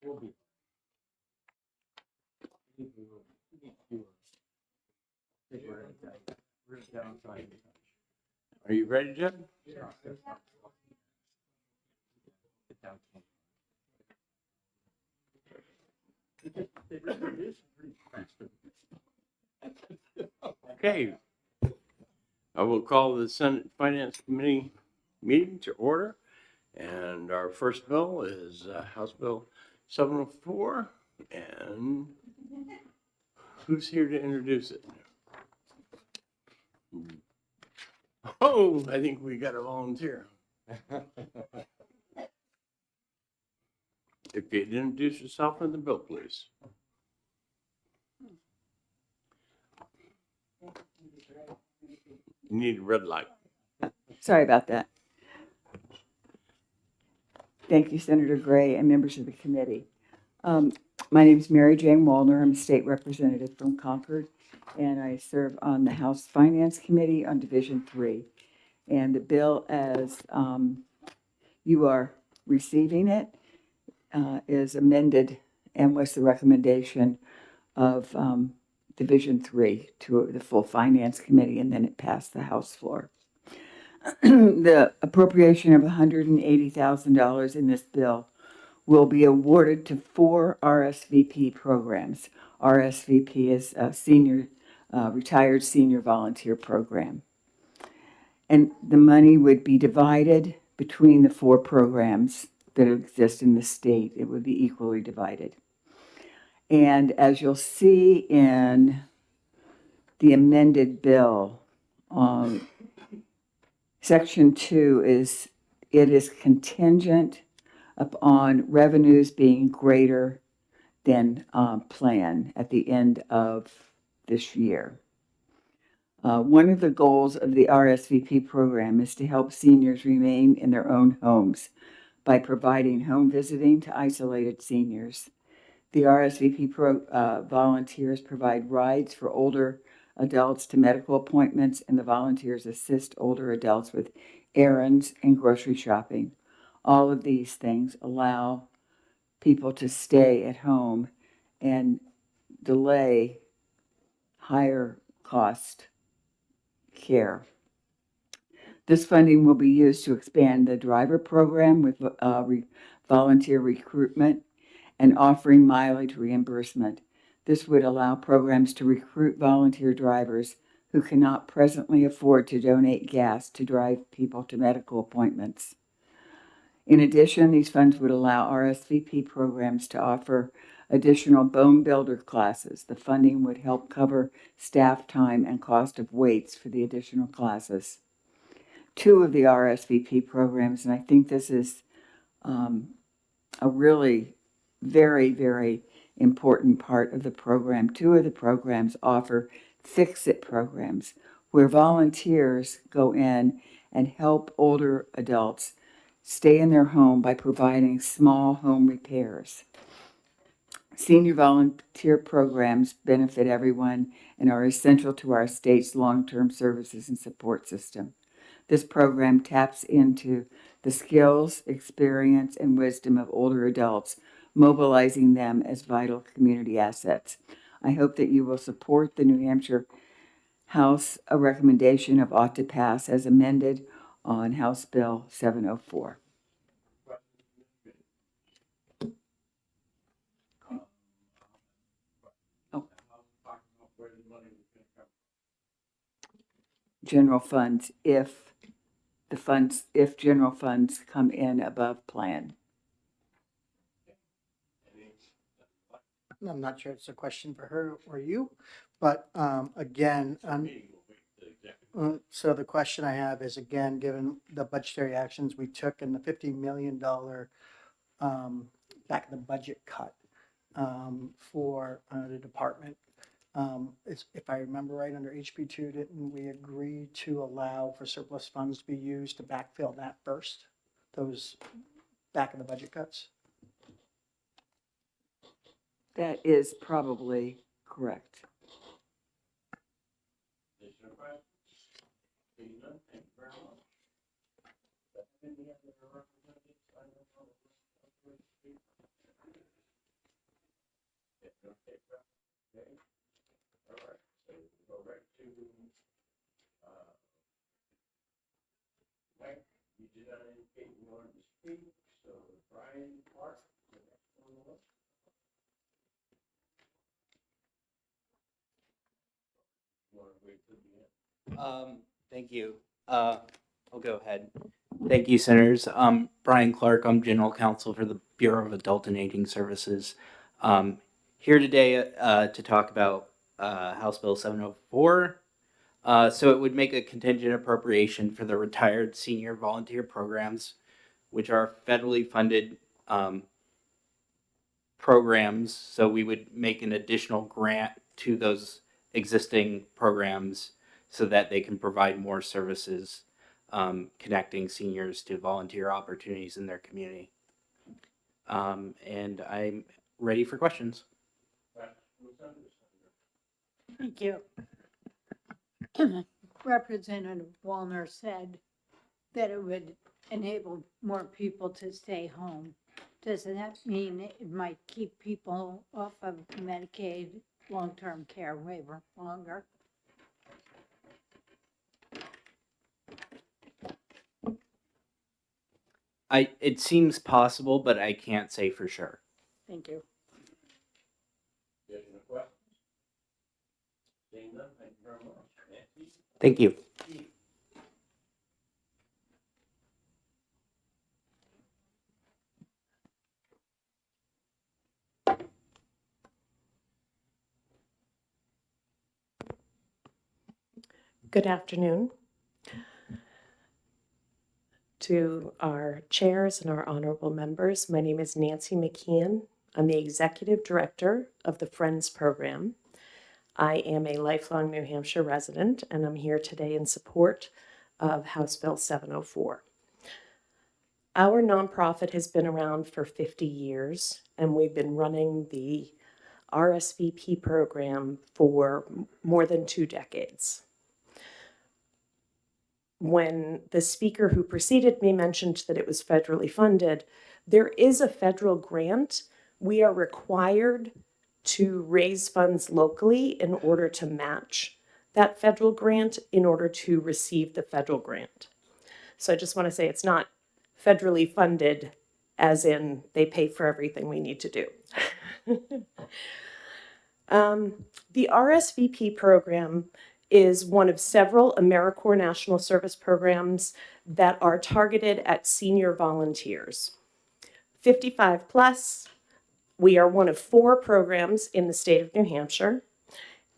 We'll be. Are you ready, Jeb? Yeah. Okay. I will call the Senate Finance Committee meeting to order. And our first bill is House Bill 704. And who's here to introduce it? Oh, I think we got a volunteer. If you'd introduce yourself in the bill, please. You need a red light. Sorry about that. Thank you, Senator Gray and members of the committee. My name is Mary Jane Wallner. I'm a state representative from Concord, and I serve on the House Finance Committee on Division 3. And the bill, as you are receiving it, is amended and was the recommendation of Division 3 to the full Finance Committee, and then it passed the House floor. The appropriation of $180,000 in this bill will be awarded to 4 RSVP programs. RSVP is a retired senior volunteer program. And the money would be divided between the 4 programs that exist in the state. It would be equally divided. And as you'll see in the amended bill, Section 2 is contingent upon revenues being greater than plan at the end of this year. One of the goals of the RSVP program is to help seniors remain in their own homes by providing home visiting to isolated seniors. The RSVP volunteers provide rides for older adults to medical appointments, and the volunteers assist older adults with errands and grocery shopping. All of these things allow people to stay at home and delay higher cost care. This funding will be used to expand the driver program with volunteer recruitment and offering mileage reimbursement. This would allow programs to recruit volunteer drivers who cannot presently afford to donate gas to drive people to medical appointments. In addition, these funds would allow RSVP programs to offer additional bone builder classes. The funding would help cover staff time and cost of weights for the additional classes. 2 of the RSVP programs, and I think this is a really very, very important part of the program. 2 of the programs offer fix-it programs where volunteers go in and help older adults stay in their home by providing small home repairs. Senior volunteer programs benefit everyone and are essential to our state's long-term services and support system. This program taps into the skills, experience, and wisdom of older adults, mobilizing them as vital community assets. I hope that you will support the New Hampshire House a recommendation of ought to pass as amended on House Bill 704. General funds, if general funds come in above plan. I'm not sure it's a question for her or you, but again, so the question I have is, again, given the budgetary actions we took and the $50 million back in the budget cut for the department, if I remember right, under HB2, didn't we agree to allow for surplus funds to be used to backfill that first, those back in the budget cuts? That is probably correct. Okay. All right. So we'll go right to Mike. You did not indicate you wanted to speak, so Brian Clark, the next one on the list. You want to wait till the end? Thank you. I'll go ahead. Thank you, Senators. Brian Clark, I'm General Counsel for the Bureau of Adult and Aging Services. Here today to talk about House Bill 704. So it would make a contingent appropriation for the retired senior volunteer programs, which are federally funded programs. So we would make an additional grant to those existing programs so that they can provide more services connecting seniors to volunteer opportunities in their community. And I'm ready for questions. Thank you. Representative Wallner said that it would enable more people to stay home. Does that mean it might keep people off of Medicaid long-term care waiver longer? It seems possible, but I can't say for sure. Thank you. Additional questions? Seeing none, thank you very much. Nancy? Thank you. Good afternoon to our chairs and our honorable members. My name is Nancy McKeon. I'm the Executive Director of the Friends Program. I am a lifelong New Hampshire resident, and I'm here today in support of House Bill 704. Our nonprofit has been around for 50 years, and we've been running the RSVP program for more than 2 decades. When the speaker who preceded me mentioned that it was federally funded, there is a federal grant. We are required to raise funds locally in order to match that federal grant in order to receive the federal grant. So I just want to say it's not federally funded as in they pay for everything we need to do. The RSVP program is one of several AmeriCorps National Service programs that are targeted at senior volunteers. 55 plus, we are one of 4 programs in the state of New Hampshire,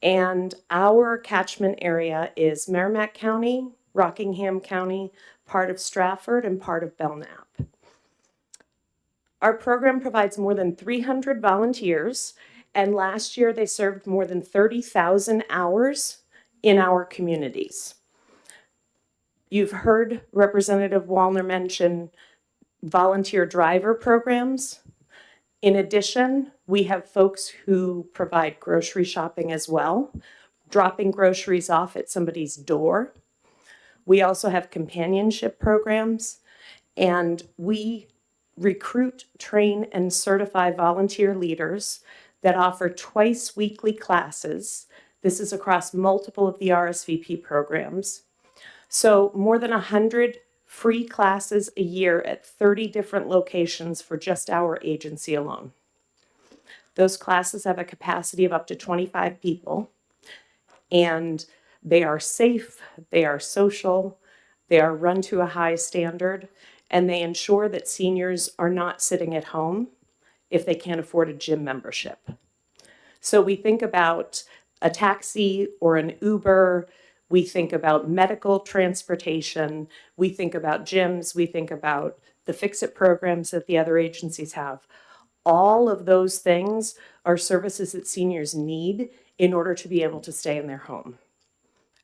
and our catchment area is Merrimack County, Rockingham County, part of Stratford, and part of Belknap. Our program provides more than 300 volunteers, and last year they served more than 30,000 hours in our communities. You've heard Representative Wallner mention volunteer driver programs. In addition, we have folks who provide grocery shopping as well, dropping groceries off at somebody's door. We also have companionship programs, and we recruit, train, and certify volunteer leaders that offer twice weekly classes. This is across multiple of the RSVP programs. So more than 100 free classes a year at 30 different locations for just our agency alone. Those classes have a capacity of up to 25 people, and they are safe, they are social, they are run to a high standard, and they ensure that seniors are not sitting at home if they can't afford a gym membership. So we think about a taxi or an Uber, we think about medical transportation, we think about gyms, we think about the Fix-It programs that the other agencies have. All of those things are services that seniors need in order to be able to stay in their home.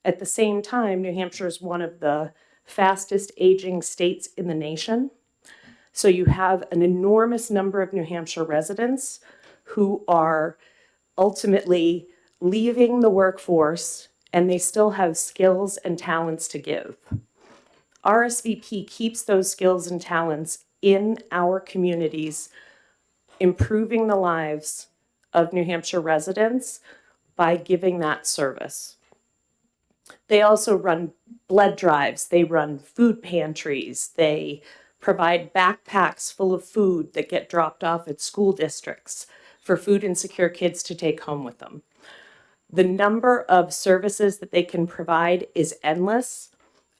At the same time, New Hampshire is one of the fastest aging states in the nation. So you have an enormous number of New Hampshire residents who are ultimately leaving the workforce, and they still have skills and talents to give. RSVP keeps those skills and talents in our communities, improving the lives of New Hampshire residents by giving that service. They also run blood drives, they run food pantries, they provide backpacks full of food that get dropped off at school districts for food insecure kids to take home with them. The number of services that they can provide is endless,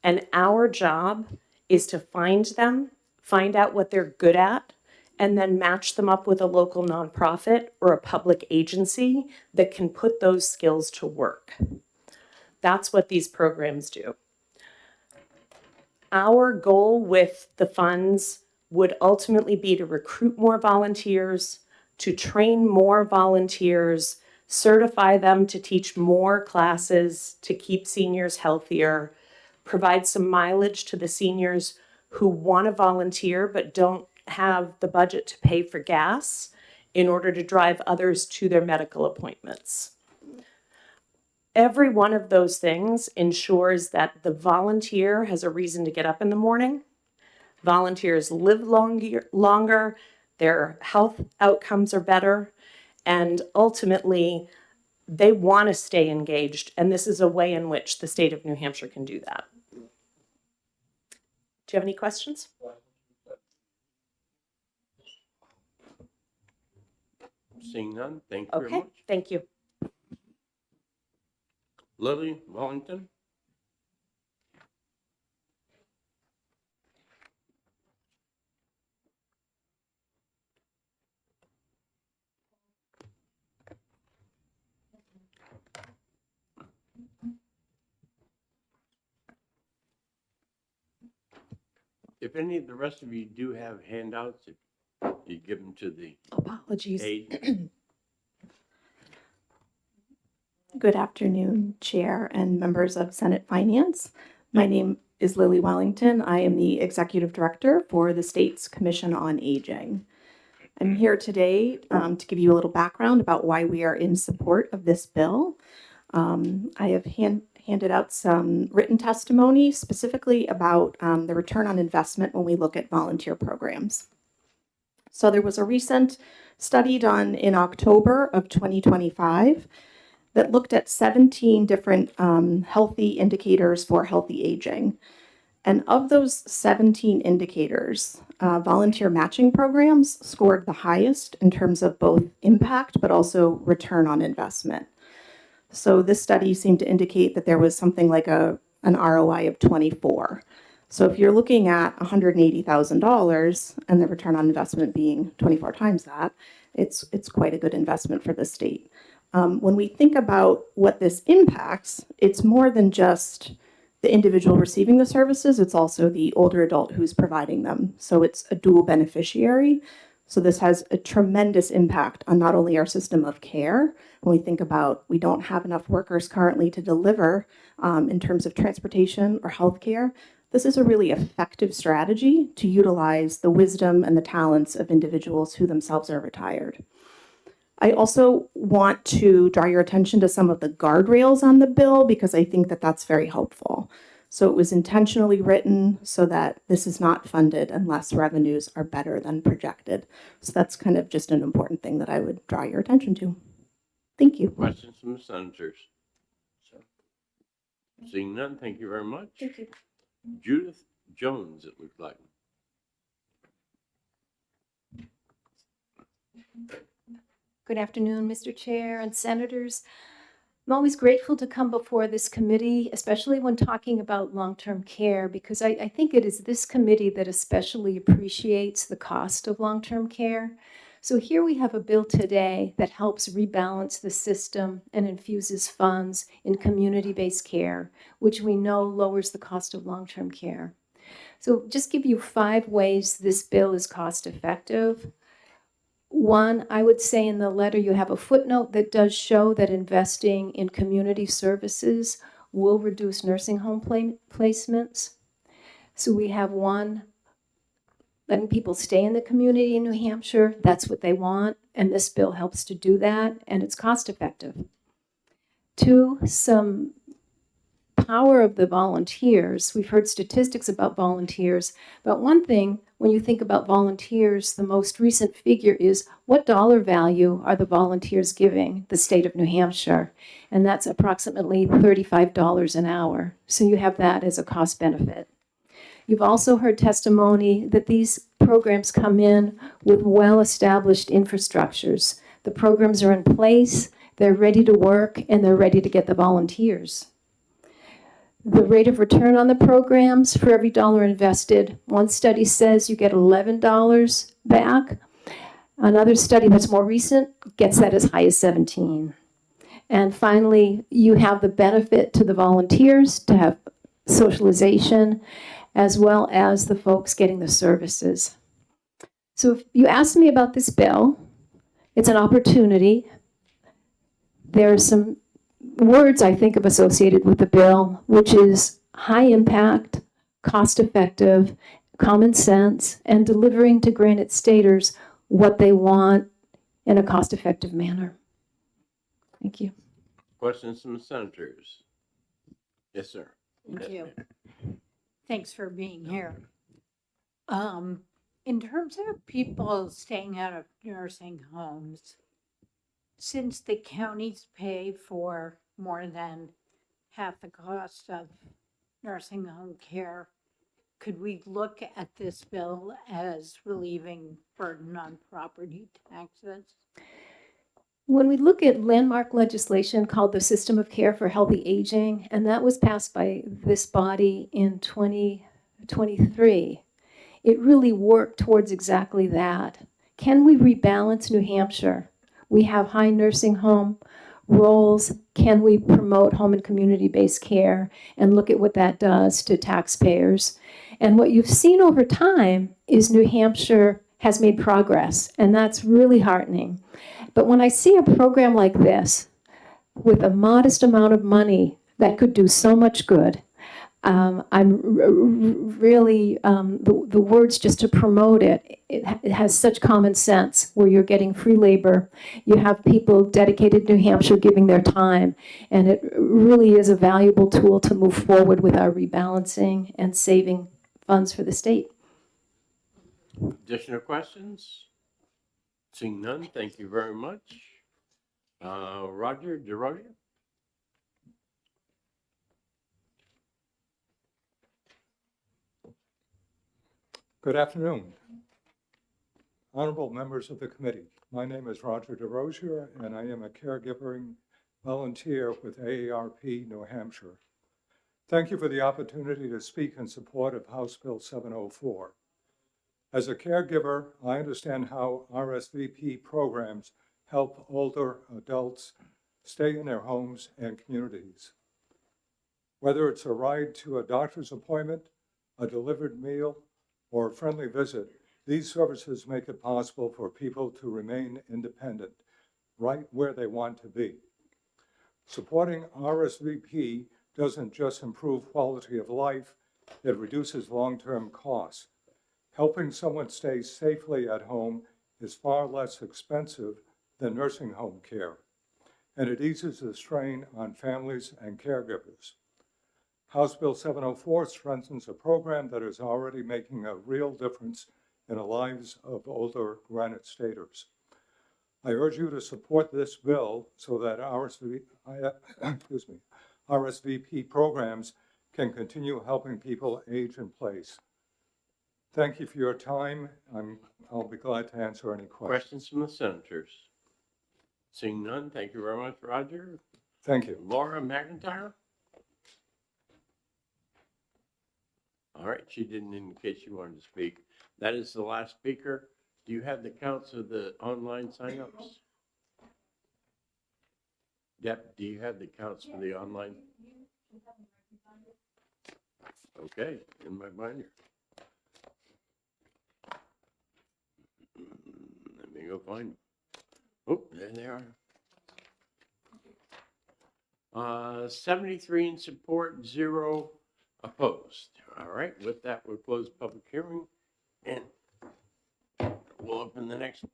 and our job is to find them, find out what they're good at, and then match them up with a local nonprofit or a public agency that can put those skills to work. That's what these programs do. Our goal with the funds would ultimately be to recruit more volunteers, to train more volunteers, certify them to teach more classes to keep seniors healthier, provide some mileage to the seniors who want to volunteer but don't have the budget to pay for gas in order to drive others to their medical appointments. Every one of those things ensures that the volunteer has a reason to get up in the morning. Volunteers live longer, their health outcomes are better, and ultimately they want to stay engaged, and this is a way in which the state of New Hampshire can do that. Do you have any questions? Seeing none, thank you very Okay, much. thank you. Lily Wellington? If any of the rest of you do have handouts, if you give them to the Apologies. aide. Good afternoon, Chair and members of Senate Finance. My name is Lily Wellington. I am the Executive Director for the State's Commission on Aging. I'm here today to give you a little background about why we are in support of this bill. I have handed out some written testimony specifically about the return on investment when we look at volunteer programs. So there was a recent study done in October of 2025 that looked at 17 different healthy indicators for healthy aging. And of those 17 indicators, volunteer matching programs scored the highest in terms of both impact but also return on investment. So this study seemed to indicate that there was something like an ROI of 24. So if you're looking at $180,000 and the return on investment being 24 times that, it's quite a good investment for the state. When we think about what this impacts, it's more than just the individual receiving the services, it's also the older adult who's providing them. So it's a dual beneficiary. So this has a tremendous impact on not only our system of care, when we think about we don't have enough workers currently to deliver in terms of transportation or healthcare. This is a really effective strategy to utilize the wisdom and the talents of individuals who themselves are retired. I also want to draw your attention to some of the guardrails on the bill because I think that that's very helpful. So it was intentionally written so that this is not funded unless revenues are better than projected. So that's kind of just an important thing that I would draw your attention to. Thank you. Questions from the senators? So, seeing none, thank you very much. Thank you. Judith Jones, it looked like. Good afternoon, Mr. Chair and senators. I'm always grateful to come before this committee, especially when talking about long-term care, because I think it is this committee that especially appreciates the cost of long-term care. So here we have a bill today that helps rebalance the system and infuses funds in community-based care, which we know lowers the cost of long-term care. So just give you 5 ways this bill is cost-effective. One, I would say in the letter you have a footnote that does show that investing in community services will reduce nursing home placements. So we have one, letting people stay in the community in New Hampshire. That's what they want, and this bill helps to do that, and it's cost effective. 2, some power of the volunteers. We've heard statistics about volunteers, but one thing, when you think about volunteers, the most recent figure is what dollar value are the volunteers giving the state of New Hampshire? And that's approximately $35 an hour. So you have that as a cost benefit. You've also heard testimony that these programs come in with well-established infrastructures. The programs are in place, they're ready to work, and they're ready to get the volunteers. The rate of return on the programs for every dollar invested, one study says you get $11 back. Another study that's more recent gets that as high as 17. And finally, you have the benefit to the volunteers to have socialization, as well as the folks getting the services. So if you asked me about this bill, it's an opportunity. There are some words I think of associated with the bill, which is high impact, cost effective, common sense, and delivering to Granite Staters what they want in a cost effective manner. Thank you. Questions from the senators? Yes, sir. Thank Yes, you. ma'am. Thanks for being here. In terms of people staying out of nursing homes, since the counties pay for more than half the cost of nursing home care, could we look at this bill as relieving burden on property taxes? When we look at landmark legislation called the System of Care for Healthy Aging, and that was passed by this body in 2023, it really worked towards exactly that. Can we rebalance New Hampshire? We have high nursing home rolls. Can we promote home and community-based care and look at what that does to taxpayers? And what you've seen over time is New Hampshire has made progress, and that's really heartening. But when I see a program like this with a modest amount of money that could do so much good, I'm really, the words just to promote it, it has such common sense where you're getting free labor. You have people dedicated to New Hampshire giving their time, and it really is a valuable tool to move forward with our rebalancing and saving funds for the state. Additional questions? Seeing none, thank you very much. Roger DeRosa? Good afternoon. Honorable members of the committee, my name is Roger DeRosa, and I am a caregiving volunteer with AARP New Hampshire. Thank you for the opportunity to speak in support of House Bill 704. As a caregiver, I understand how RSVP programs help older adults stay in their homes and communities. Whether it's a ride to a doctor's appointment, a delivered meal, or a friendly visit, these services make it possible for people to remain independent, right where they want to be. Supporting RSVP doesn't just improve quality of life, it reduces long-term costs. Helping someone stay safely at home is far less expensive than nursing home care, and it eases the strain on families and caregivers. House Bill 704 strengthens a program that is already making a real difference in the lives of older Granite Staters. I urge you to support this bill so that RSVP programs can continue helping people age in place. Thank you for your time. I'll be glad to answer any questions. Questions from the senators? Seeing none, thank you very much, Roger. Thank you. Laura McIntyre? All right, she didn't indicate she wanted to speak. That is the last speaker. Do you have the counts of the online signups? Deb, do you have the counts for the online? Okay, in my binder. Let me go find them. Oh, there they are. 73 in support, 0 opposed. All right, with that, we'll close the public hearing and we'll open the next.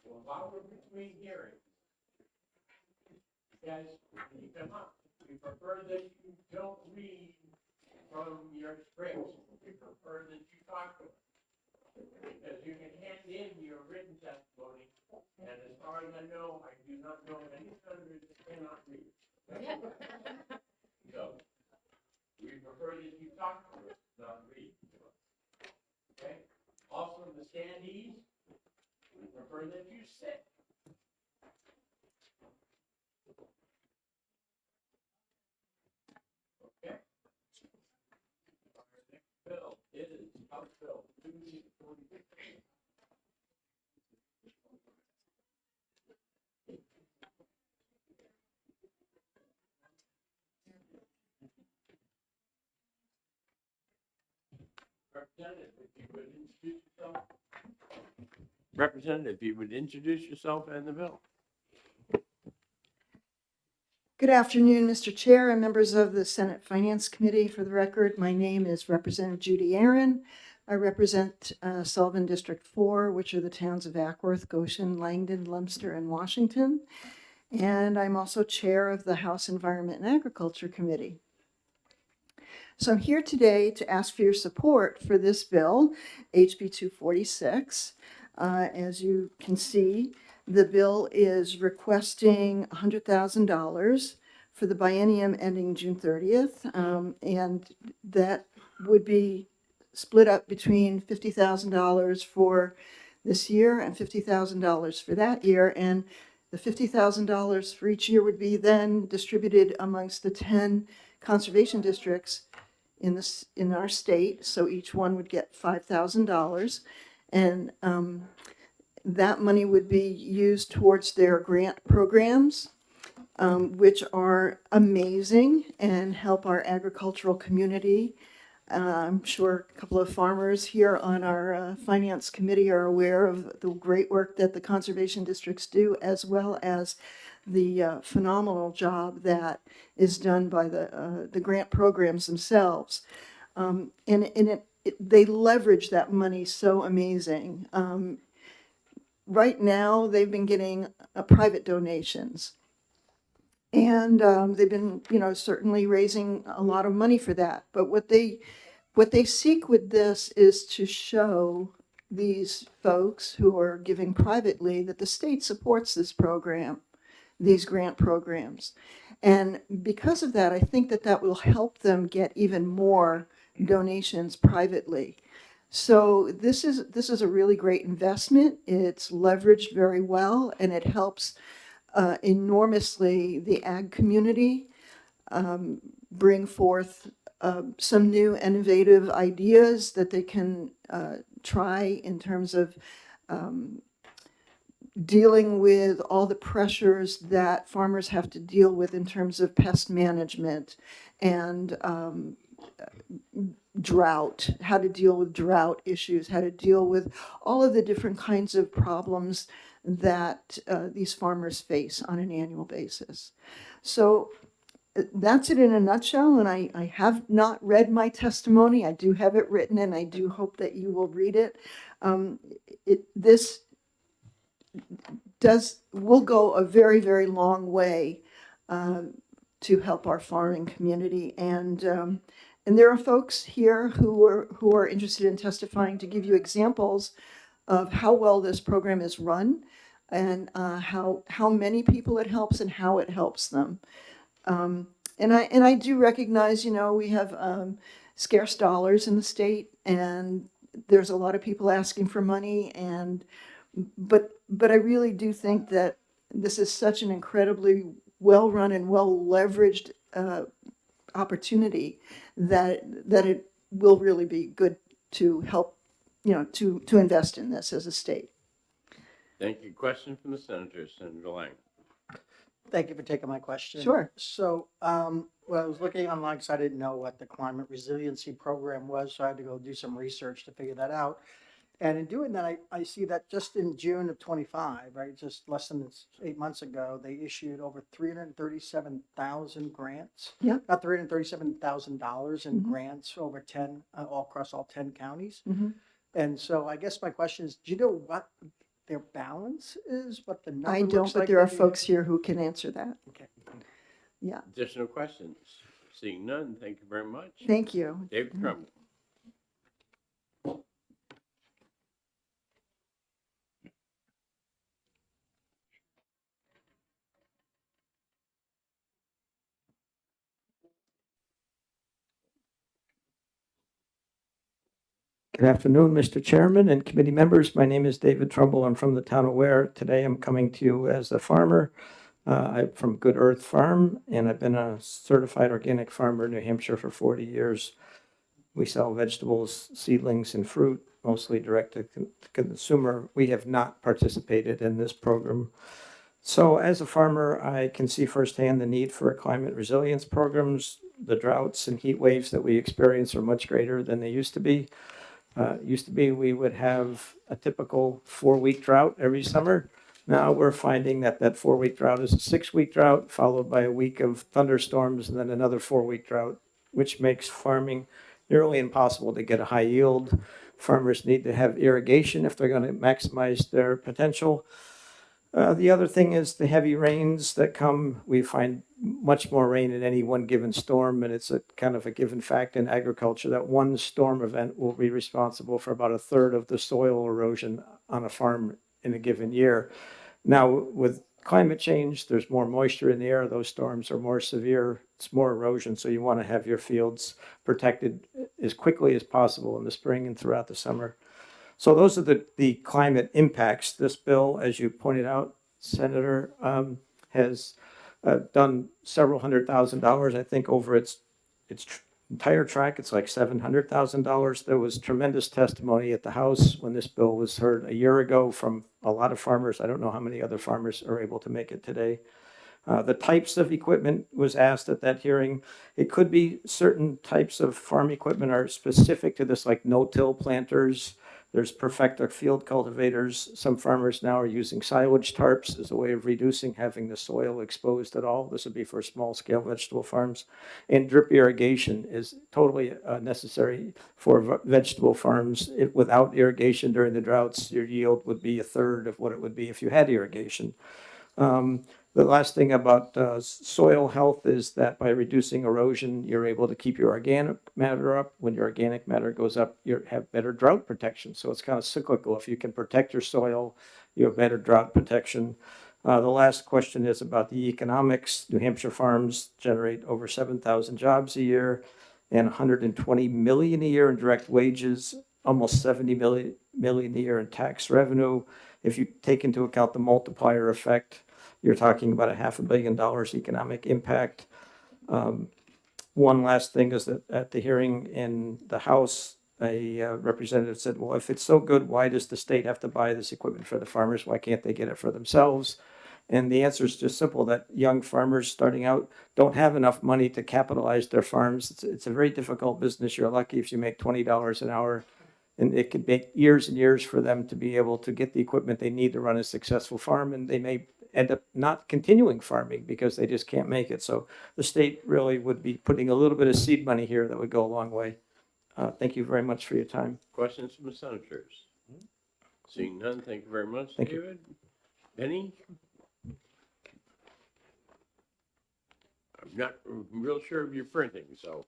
Well, while we're between hearings, guys, when you come up, we prefer that you don't read from your scripts. We prefer that you talk to us. Because you can hand in your written testimony, and as far as I know, I do not know any senators that cannot read. So, we prefer that you talk to us, not read to us. Okay? Also, the standees, we prefer that you sit. Okay? Our next bill is House Bill 246. Representative, if you would introduce yourself. Representative, if you would introduce yourself and the bill. Good afternoon, Mr. Chair and members of the Senate Finance Committee. For the record, my name is Representative Judy Aaron. I represent Sullivan District 4, which are the towns of Ackworth, Goshen, Langdon, Lumster, and Washington. And I'm also chair of the House Environment and Agriculture Committee. So I'm here today to ask for your support for this bill, HB 246. As you can see, the bill is requesting $100,000 for the biennium ending June 30th, and that would be split up between $50,000 for this year and $50,000 for that year, and the $50,000 for each year would be then distributed amongst the 10 conservation districts in our state, so each one would get $5,000, and that money would be used towards their grant programs, which are amazing and help our agricultural community. I'm sure a couple of farmers here on our finance committee are aware of the great work that the conservation districts do, as well as the phenomenal job that is done by the grant programs themselves. They leverage that money so amazing. Right now, they've been getting private donations. And they've been, certainly raising a lot of money for that. But what they seek with this is to show these folks who are giving privately that the state supports this program, these grant programs. And because of that, I think that will help them get even more donations privately. So this is a really great investment. It's leveraged very well, and it helps enormously the ag community bring forth some new innovative ideas that they can try in terms of dealing with all the pressures that farmers have to deal with in terms of pest management and drought, how to deal with drought issues, how to deal with all of the different kinds of problems that these farmers face on an annual basis. So that's it in a nutshell, and I have not read my testimony. I do have it written, and I do hope that you will read it. This will go a very, very long way to help our farming community, and there are folks here who are interested in testifying to give you examples of how well this program is run and how many people it helps and how it helps them. And I do recognize, we have scarce dollars in the state, and there's a lot of people asking for money, but I really do think that this is such an incredibly well-run and well-leveraged opportunity that it will really be good to help, to invest in this as a state. Thank you. Question from the senator, Senator Lang. Thank you for taking my question. Sure. So, well, I was looking online because I didn't know what the climate resiliency program was, so I had to go do some research to figure that out. And in doing that, I see that just in June of 25, right, just less than 8 months ago, they issued over 337,000 grants. Yep. About $337,000 in Mhm. grants over 10, all across all 10 counties. Mhm. And so I guess my question is, do you know what their balance is, what the number I looks don't, like? but there are maybe? folks here who can answer that. Okay. Yeah, Additional questions? Seeing none, thank you very much. thank you. David Trumbull. Good afternoon, Mr. Chairman and committee members. My name is David Trumbull. I'm from the town of Ware. Today I'm coming to you as a farmer. I'm from Good Earth Farm, and I've been a certified organic farmer in New Hampshire for 40 years. We sell vegetables, seedlings, and fruit, mostly direct to consumer. We have not participated in this program. So as a farmer, I can see firsthand the need for climate resilience programs. The droughts and heat waves that we experience are much greater than they used to be. We would have a typical 4-week drought every summer. Now we're finding that 4-week drought is a 6-week drought, followed by a week of thunderstorms and then another 4-week drought, which makes farming nearly impossible to get a high yield. Farmers need to have irrigation if they're going to maximize their potential. The other thing is the heavy rains that come. We find much more rain in any one given storm, and it's a kind of a given fact in agriculture that one storm event will be responsible for about 1/3 of the soil erosion on a farm in a given year. Now, with climate change, there's more moisture in the air. Those storms are more severe. It's more erosion, so you want to have your fields protected as quickly as possible in the spring and throughout the summer. So those are the climate impacts. This bill, as you pointed out, Senator, has done several $100,000, I think, over its entire track. It's like $700,000. There was tremendous testimony at the House when this bill was heard a year ago from a lot of farmers. I don't know how many other farmers are able to make it today. The types of equipment was asked at that hearing. It could be certain types of farm equipment are specific to this, like no-till planters. There's Perfecta field cultivators. Some farmers now are using silage tarps as a way of reducing having the soil exposed at all. This would be for small-scale vegetable farms. And drip irrigation is totally necessary for vegetable farms. Without irrigation during the droughts, your yield would be 1/3 of what it would be if you had irrigation. The last thing about soil health is that by reducing erosion, you're able to keep your organic matter up. When your organic matter goes up, you have better drought protection. So it's kind of cyclical. If you can protect your soil, you have better drought protection. The last question is about the economics. New Hampshire farms generate over 7,000 jobs a year and 120 million a year in direct wages, almost 70 million a year in tax revenue. If you take into account the multiplier effect, you're talking about $500 million economic impact. One last thing is that at the hearing in the House, a representative said, well, if it's so good, why does the state have to buy this equipment for the farmers? Why can't they get it for themselves? And the answer is just simple, that young farmers starting out don't have enough money to capitalize their farms. It's a very difficult business. You're lucky if you make $20 an hour. And it could take years and years for them to be able to get the equipment they need to run a successful farm, and they may end up not continuing farming because they just can't make it. So the state really would be putting a little bit of seed money here that would go a long way. Thank you very much for your time. Questions from the senators? Seeing none, thank you very much, Thank you. David. Benny? I'm not real sure of your printing, so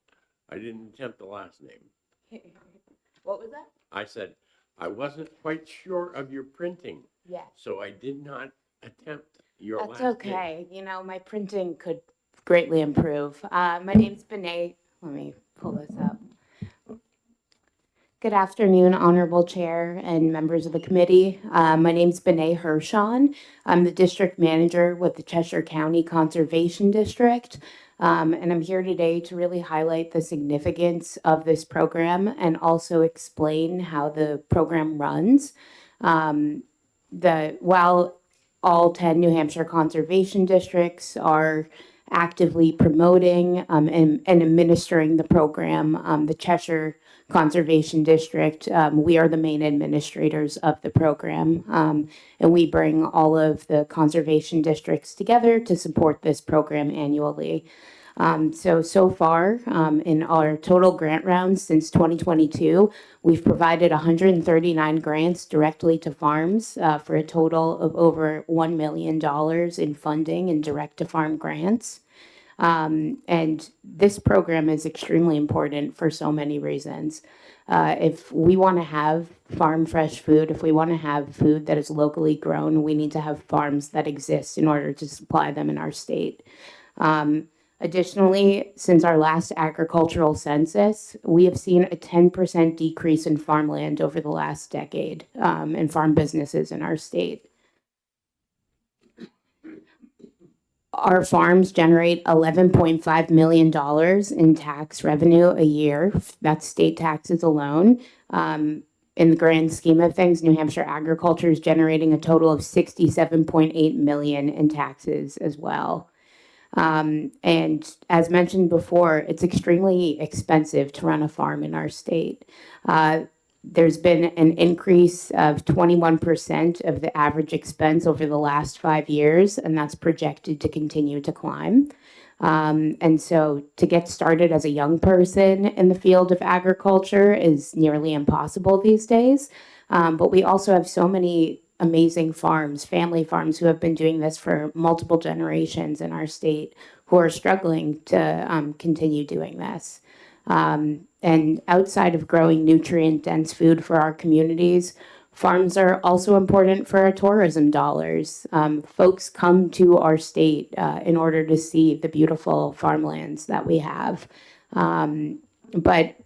I didn't attempt the last name. What was that? I said, I wasn't quite sure of your printing, Yes. so I did not attempt your last That's name. okay. You know, my printing could greatly improve. My name's Benay. Let me pull this up. Good afternoon, Honorable Chair and members of the committee. My name's Benay Hershon. I'm the district manager with the Cheshire County Conservation District. And I'm here today to really highlight the significance of this program and also explain how the program runs. While all 10 New Hampshire conservation districts are actively promoting and administering the program. The Cheshire Conservation District, we are the main administrators of the program, and we bring all of the conservation districts together to support this program annually. So far, in our total grant rounds since 2022, we've provided 139 grants directly to farms for a total of over $1 million in funding and direct-to-farm grants. And this program is extremely important for so many reasons. If we want to have farm fresh food, if we want to have food that is locally grown, we need to have farms that exist in order to supply them in our state. Additionally, since our last agricultural census, we have seen a 10% decrease in farmland over the last decade and farm businesses in our state. Our farms generate $11.5 million in tax revenue a year. That's state taxes alone. In the grand scheme of things, New Hampshire agriculture is generating a total of $67.8 million in taxes as well. And as mentioned before, it's extremely expensive to run a farm in our state. There's been an increase of 21% of the average expense over the last 5 years, and that's projected to continue to climb. And so to get started as a young person in the field of agriculture is nearly impossible these days. But we also have so many amazing farms, family farms, who have been doing this for multiple generations in our state, who are struggling to continue doing this. And outside of growing nutrient-dense food for our communities, farms are also important for our tourism dollars. Folks come to our state in order to see the beautiful farmlands that we have. But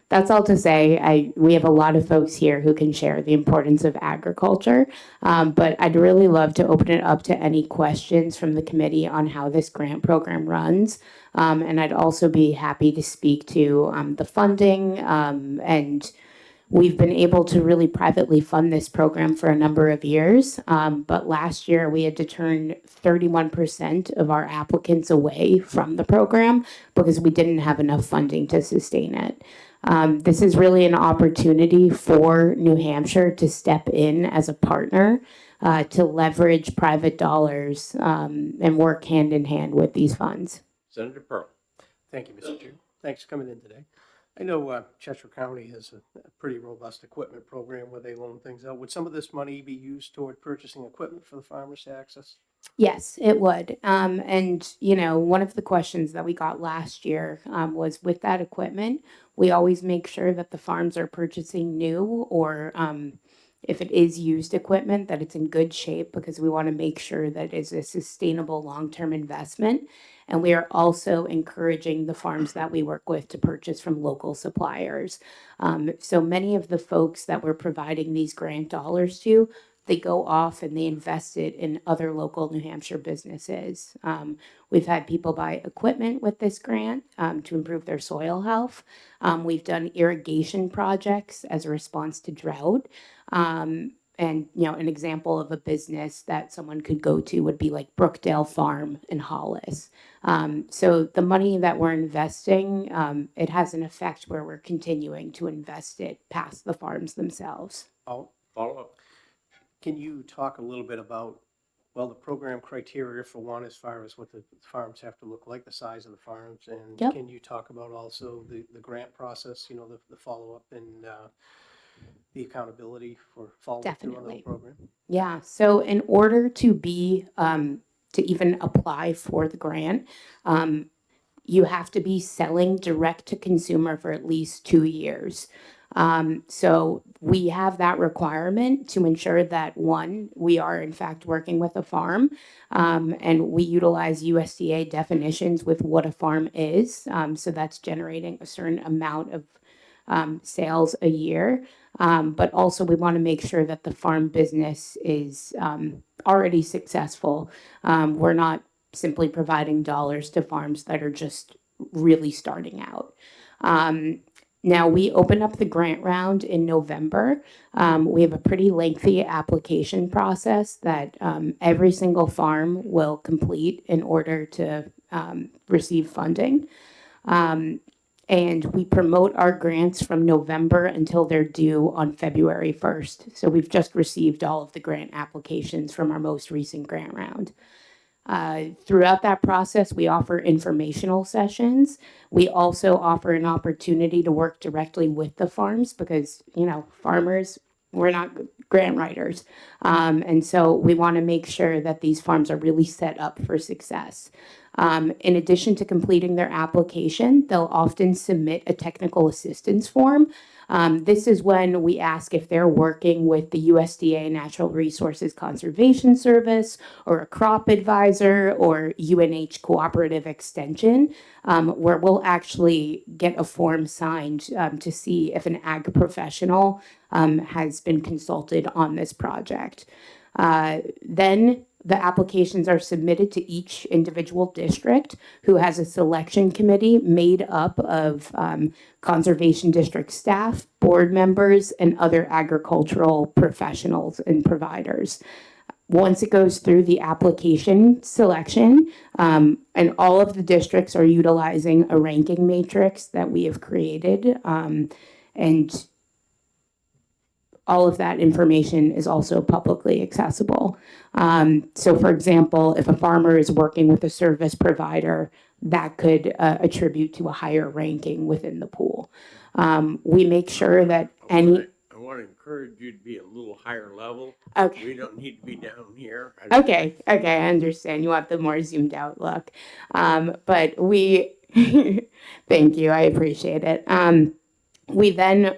that's all to say, we have a lot of folks here who can share the importance of agriculture, but I'd really love to open it up to any questions from the committee on how this grant program runs. And I'd also be happy to speak to the funding, and we've been able to really privately fund this program for a number of years, but last year we had to turn 31% of our applicants away from the program because we didn't have enough funding to sustain it. This is really an opportunity for New Hampshire to step in as a partner to leverage private dollars and work hand in hand with these funds. Senator Pearl. Thank you, Mr. Chair. Thanks for coming in today. I know Cheshire County has a pretty robust equipment program where they loan things out. Would some of this money be used toward purchasing equipment for the farmers to access? Yes, it would. And, you know, one of the questions that we got last year was with that equipment, we always make sure that the farms are purchasing new or if it is used equipment, that it's in good shape because we want to make sure that it's a sustainable long-term investment. And we are also encouraging the farms that we work with to purchase from local suppliers. So many of the folks that we're providing these grant dollars to, they go off and they invest it in other local New Hampshire businesses. We've had people buy equipment with this grant to improve their soil health. We've done irrigation projects as a response to drought. And, you know, an example of a business that someone could go to would be like Brookdale Farm in Hollis. So the money that we're investing, it has an effect where we're continuing to invest it past the farms themselves. Oh, Follow up. can you talk a little bit about, well, the program criteria for one, as far as what the farms have to look like, the size of the farms? And Yep. can you talk about also the grant process, you know, the follow-up and the accountability for following through on the Definitely. program? Yeah, so in order to be, to even apply for the grant, you have to be selling direct to consumer for at least 2 years. So we have that requirement to ensure that, one, we are in fact working with a farm, and we utilize USDA definitions with what a farm is. So that's generating a certain amount of sales a year. But also we want to make sure that the farm business is already successful. We're not simply providing dollars to farms that are just really starting out. Now, we open up the grant round in November. We have a pretty lengthy application process that every single farm will complete in order to receive funding. And we promote our grants from November until they're due on February 1st. So we've just received all of the grant applications from our most recent grant round. Throughout that process, we offer informational sessions. We also offer an opportunity to work directly with the farms because, farmers, we're not grant writers. And so we want to make sure that these farms are really set up for success. In addition to completing their application, they'll often submit a technical assistance form. This is when we ask if they're working with the USDA Natural Resources Conservation Service or a crop advisor or UNH Cooperative Extension, where we'll actually get a form signed to see if an ag professional has been consulted on this project. Then the applications are submitted to each individual district who has a selection committee made up of conservation district staff, board members, and other agricultural professionals and providers. Once it goes through the application selection, and all of the districts are utilizing a ranking matrix that we have created, and all of that information is also publicly accessible. So for example, if a farmer is working with a service provider, that could attribute to a higher ranking within the pool. We make sure that I want to encourage you to be a little higher level. Okay. We don't need to be down here. Okay, I understand. You want the more zoomed out look. But we, thank you, I appreciate it. We then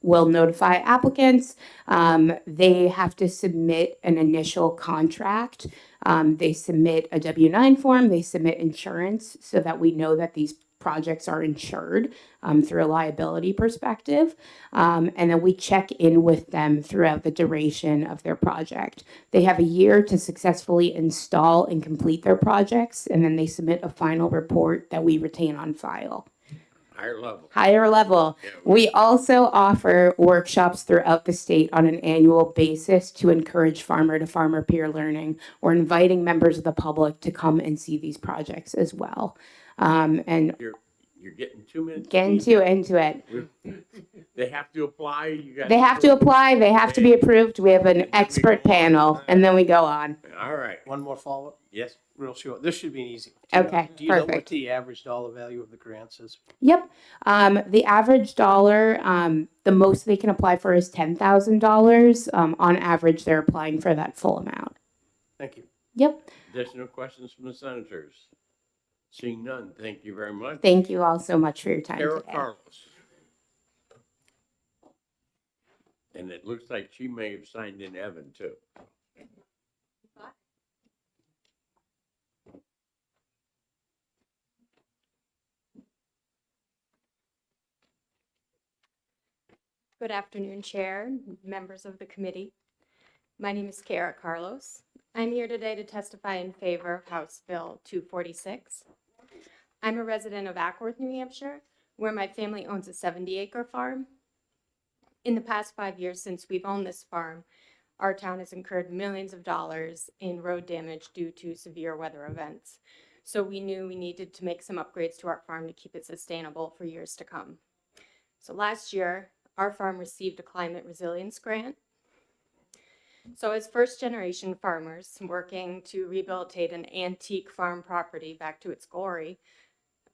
will notify applicants. They have to submit an initial contract. They submit a W-9 form, they submit insurance so that we know that these projects are insured through a liability perspective. And then we check in with them throughout the duration of their project. They have a year to successfully install and complete their projects, and then they submit a final report that we retain on file. Higher level. Higher level. Yeah, We also offer workshops throughout the state on an annual basis to encourage farmer-to-farmer peer learning. We're inviting members of the public to come and see these projects as well. And You're getting 2 minutes. get into it. They have to apply. You guys. They have to apply, they have to be approved. We have an expert panel, and then we go on. All right. One more follow-up, Yes. real short. This should be an easy. Okay, Do you know what perfect. the average dollar value of the grants is? Yep. The average dollar, the most they can apply for is $10,000. On average, they're applying for that full amount. Thank you. Yep. Additional questions from the senators? Seeing none, thank you very much. Thank you all so much for your time Kara today. Carlos. And it looks like she may have signed in Evan too. Good afternoon, Chair, members of the committee. My name is Kara Carlos. I'm here today to testify in favor of House Bill 246. I'm a resident of Ackworth, New Hampshire, where my family owns a 70-acre farm. In the past 5 years since we've owned this farm, our town has incurred millions of dollars in road damage due to severe weather events. So we knew we needed to make some upgrades to our farm to keep it sustainable for years to come. So last year, our farm received a climate resilience grant. So as first-generation farmers working to rehabilitate an antique farm property back to its glory,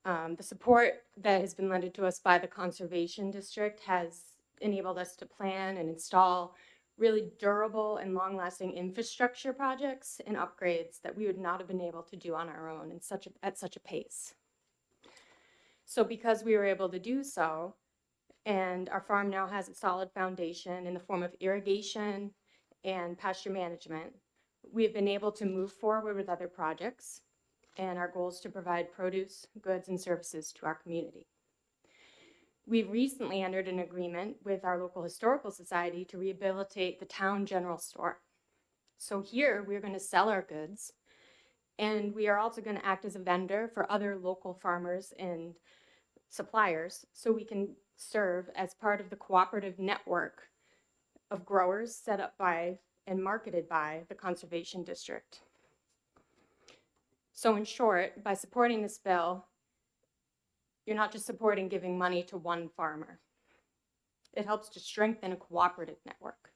the support that has been lended to us by the Conservation District has enabled us to plan and install really durable and long-lasting infrastructure projects and upgrades that we would not have been able to do on our own at such a pace. So because we were able to do so, and our farm now has a solid foundation in the form of irrigation and pasture management, we've been able to move forward with other projects, and our goal is to provide produce, goods, and services to our community. We've recently entered an agreement with our local historical society to rehabilitate the town general store. So here we're going to sell our goods, and we are also going to act as a vendor for other local farmers and suppliers so we can serve as part of the cooperative network of growers set up by and marketed by the Conservation District. So in short, by supporting this bill, you're not just supporting giving money to one farmer. It helps to strengthen a cooperative network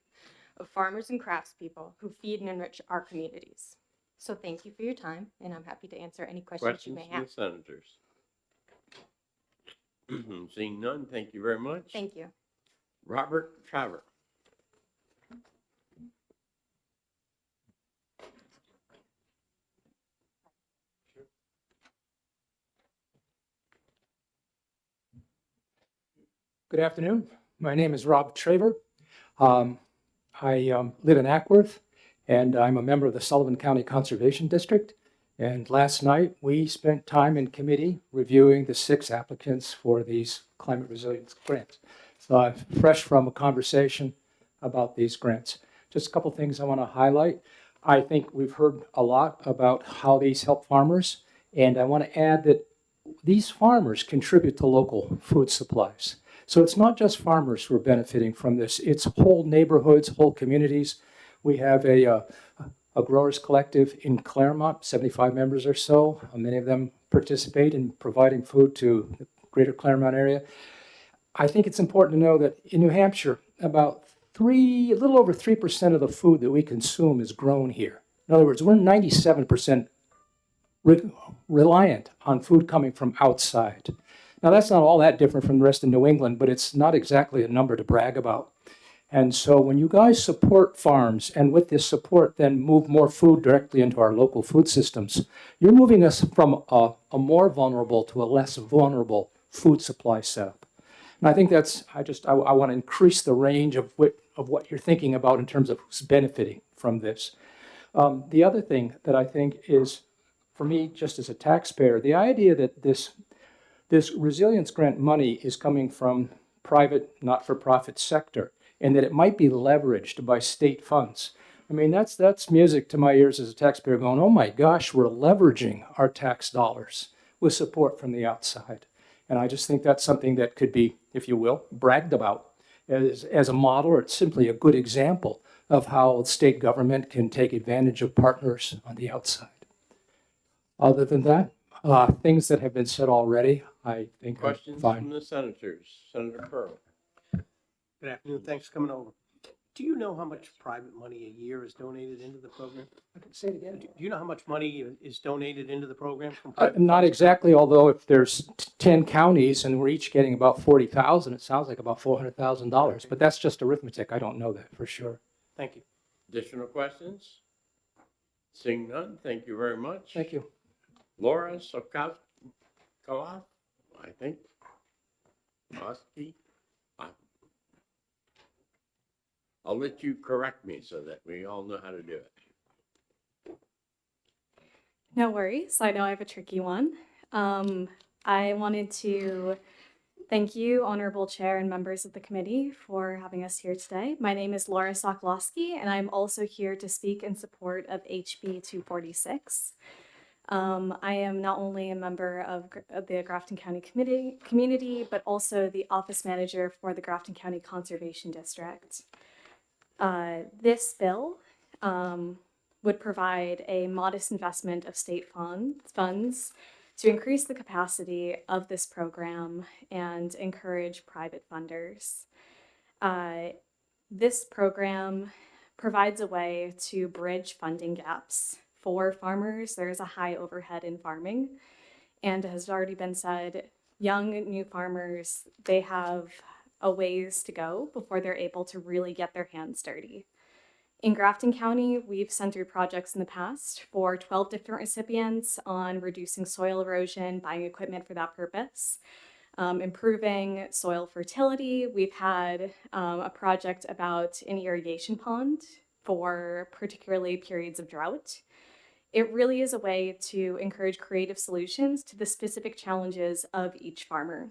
of farmers and craftspeople who feed and enrich our communities. So thank you for your time, and I'm happy to answer any questions you Questions may from have. the senators? Seeing none, thank you very much. Thank you. Robert Traver. Good afternoon. My name is Rob Traver. I live in Ackworth, and I'm a member of the Sullivan County Conservation District. And last night, we spent time in committee reviewing the 6 applicants for these climate resilience grants. So I'm fresh from a conversation about these grants. Just a couple things I want to highlight. I think we've heard a lot about how these help farmers, and I want to add that these farmers contribute to local food supplies. So it's not just farmers who are benefiting from this, it's whole neighborhoods, whole communities. We have a growers collective in Claremont, 75 members or so. Many of them participate in providing food to the greater Claremont area. I think it's important to know that in New Hampshire, about a little over 3% of the food that we consume is grown here. In other words, we're 97% reliant on food coming from outside. Now, that's not all that different from the rest of New England, but it's not exactly a number to brag about. And so when you guys support farms, and with this support then move more food directly into our local food systems, you're moving us from a more vulnerable to a less vulnerable food supply setup. And I think I want to increase the range of what you're thinking about in terms of who's benefiting from this. The other thing that I think is, for me, just as a taxpayer, the idea that this resilience grant money is coming from private, not-for-profit sector, and that it might be leveraged by state funds. I mean, that's music to my ears as a taxpayer going, oh my gosh, we're leveraging our tax dollars with support from the outside. And I just think that's something that could be, if you will, bragged about as a model, or it's simply a good example of how state government can take advantage of partners on the outside. Other than that, things that have been said already, I think Questions are fine. from the senators? Senator Pearl. Good afternoon. Thanks for coming over. Do you know how much private money a year is donated into the program? Say it again. Do you know how much money is donated into the program from Not private funds? exactly, although if there's 10 counties and we're each getting about 40,000, it sounds like about $400,000, but that's just arithmetic. I don't know that for sure. Thank you. Additional questions? Seeing none, thank you very much. Thank you. Laura Sokoloff, I think. Oski. I'll let you correct me so that we all know how to do it. No worries. I know I have a tricky one. I wanted to thank you, Honorable Chair and members of the committee, for having us here today. My name is Laura Sokolowski, and I'm also here to speak in support of HB 246. I am not only a member of the Grafton County community, but also the office manager for the Grafton County Conservation District. This bill would provide a modest investment of state funds to increase the capacity of this program and encourage private funders. This program provides a way to bridge funding gaps for farmers. There is a high overhead in farming, and as has already been said, young new farmers, they have a ways to go before they're able to really get their hands dirty. In Grafton County, we've sent through projects in the past for 12 different recipients on reducing soil erosion, buying equipment for that purpose, improving soil fertility. We've had a project about an irrigation pond for particularly periods of drought. It really is a way to encourage creative solutions to the specific challenges of each farmer.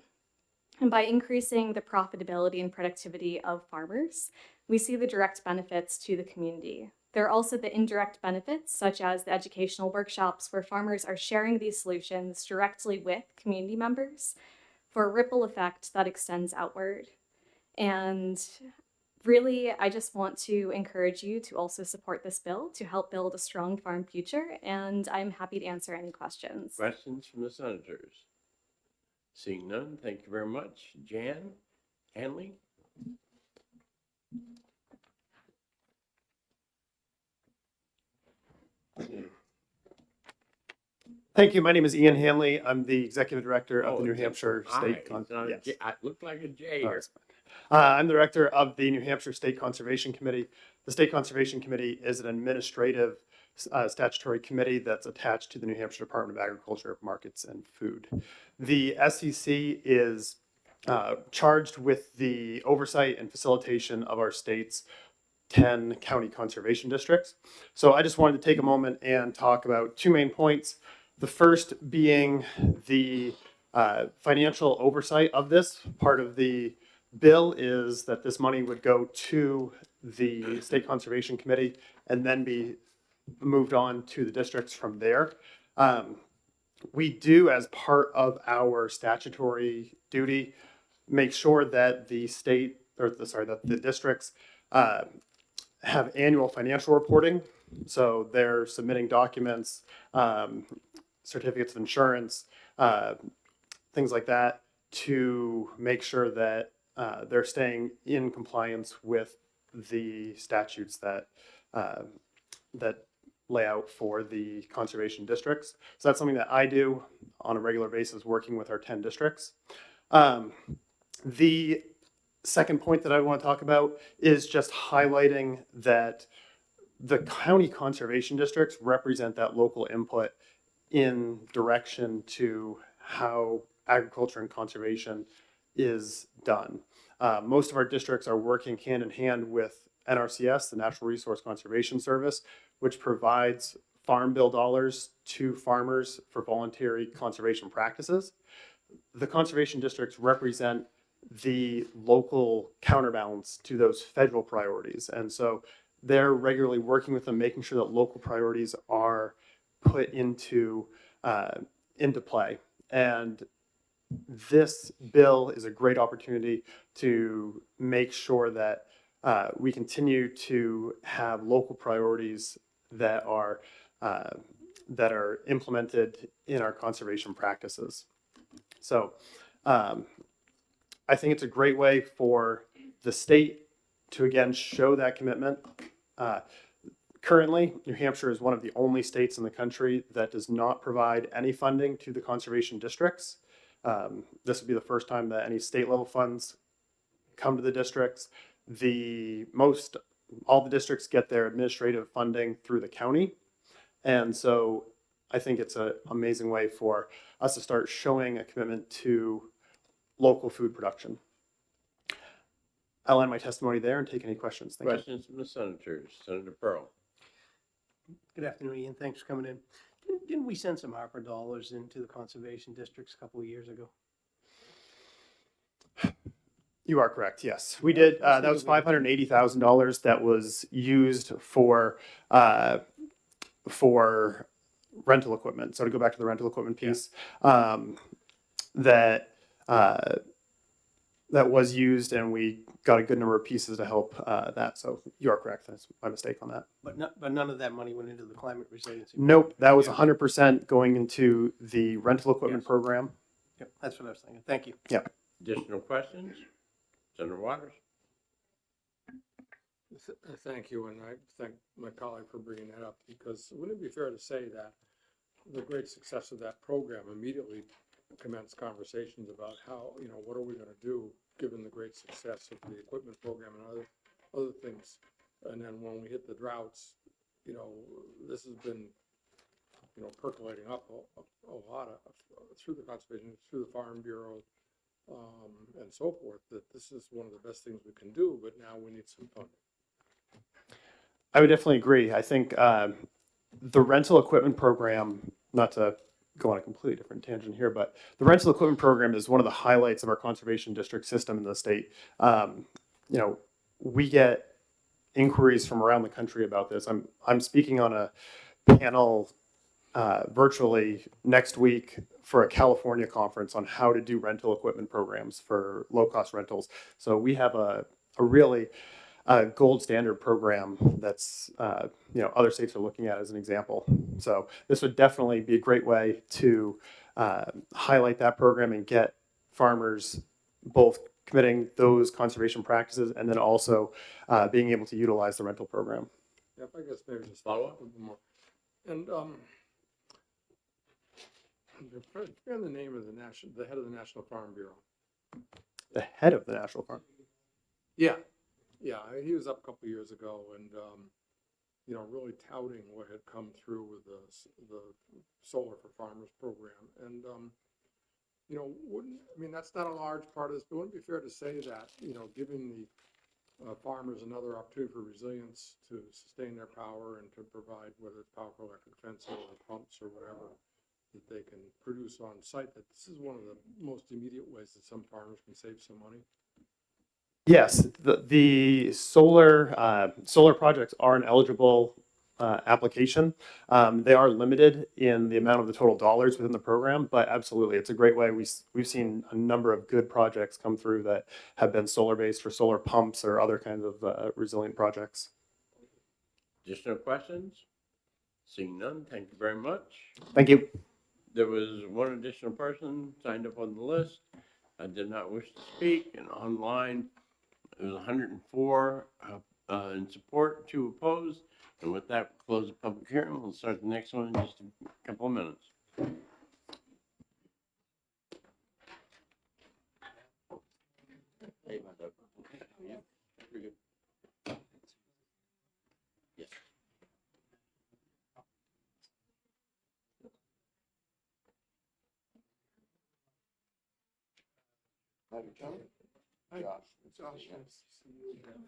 And by increasing the profitability and productivity of farmers, we see the direct benefits to the community. There are also the indirect benefits, such as the educational workshops where farmers are sharing these solutions directly with community members for a ripple effect that extends outward. And Really, I just want to encourage you to also support this bill to help build a strong farm future, and I'm happy to answer any questions. Questions from the senators? Seeing none, thank you very much. Jan Hanley? Thank you. My name is Ian Hanley. I'm the Executive Director of Oh, the New it's a Hampshire I. State. It's not a Yes. J. I look like a J Oh, here. it's fine. I'm the Director of the New Hampshire State Conservation Committee. The State Conservation Committee is an administrative statutory committee that's attached to the New Hampshire Department of Agriculture, Markets, and Food. The SCC is charged with the oversight and facilitation of our state's 10 county conservation districts. So I just wanted to take a moment and talk about two main points. The first being the financial oversight of this. Part of the bill is that this money would go to the State Conservation Committee and then be moved on to the districts from there. We do, as part of our statutory duty, make sure that the state, or that the districts have annual financial reporting. So they're submitting documents, certificates of insurance, things like that, to make sure that they're staying in compliance with the statutes that that lay out for the conservation districts. So that's something that I do on a regular basis, working with our 10 districts. The second point that I want to talk about is just highlighting that the county conservation districts represent that local input in direction to how agriculture and conservation is done. Most of our districts are working hand in hand with NRCS, the Natural Resource Conservation Service, which provides farm bill dollars to farmers for voluntary conservation practices. The conservation districts represent the local counterbalance to those federal priorities. And so they're regularly working with them, making sure that local priorities are put into play. And this bill is a great opportunity to make sure that we continue to have local priorities that are implemented in our conservation practices. So I think it's a great way for the state to, again, show that commitment. Currently, New Hampshire is one of the only states in the country that does not provide any funding to the conservation districts. This would be the first time that any state level funds come to the districts. All the districts get their administrative funding through the county. And so I think it's an amazing way for us to start showing a commitment to local food production. I'll end my testimony there and take any questions. Thank you. Questions from the senators? Senator Pearl. Good afternoon, Ian. Thanks for coming in. Didn't we send some ARPA dollars into the conservation districts a couple of years ago? You are correct. Yes, we did. That was $580,000 that was used for rental equipment. So to go back to the rental equipment piece, that was used, and we got a good number of pieces to help that. So you are correct. That's my mistake on that. But none of that money went into the climate resiliency. Nope, that was 100% going into the rental equipment program. Yep, that's what I was thinking. Thank you. Yep. Additional questions? Senator Waters. Thank you, and I thank my colleague for bringing that up, because wouldn't it be fair to say that the great success of that program immediately commenced conversations about how, what are we going to do given the great success of the equipment program and other things. And then when we hit the droughts, this has been, percolating up a lot through the conservation, through the Farm Bureau, and so forth, that this is one of the best things we can do, but now we need some funding. I would definitely agree. I think the rental equipment program, not to go on a completely different tangent here, but the rental equipment program is one of the highlights of our conservation district system in the state. We get inquiries from around the country about this. I'm speaking on a panel virtually next week for a California conference on how to do rental equipment programs for low-cost rentals. So we have a really a gold standard program that's, other states are looking at as an example. So this would definitely be a great way to highlight that program and get farmers both committing those conservation practices and then also being able to utilize the rental program. Yeah, if I guess maybe just follow up a bit more. And the name of the head of the National Farm Bureau. The head of the National Farm. Yeah, he was up a couple of years ago, and really touting what had come through with the Solar for Farmers program, and that's not a large part of this, but wouldn't it be fair to say that giving the farmers another opportunity for resilience to sustain their power and to provide, whether it's power for electric fencing or pumps or whatever, that they can produce on site, that this is one of the most immediate ways that some farmers can save some money? Yes, the solar projects are an eligible application. They are limited in the amount of the total dollars within the program, but absolutely, it's a great way. We've seen a number of good projects come through that have been solar-based for solar pumps or other kinds of resilient projects. Additional questions? Seeing none, thank you very much. Thank you. There was one additional person signed up on the list. I did not wish to speak, and online it was 104 in support, 2 opposed. And with that, we'll close the public hearing. We'll start the next one in just a couple of minutes. Yes. Hi, Josh. Josh, nice to see you again.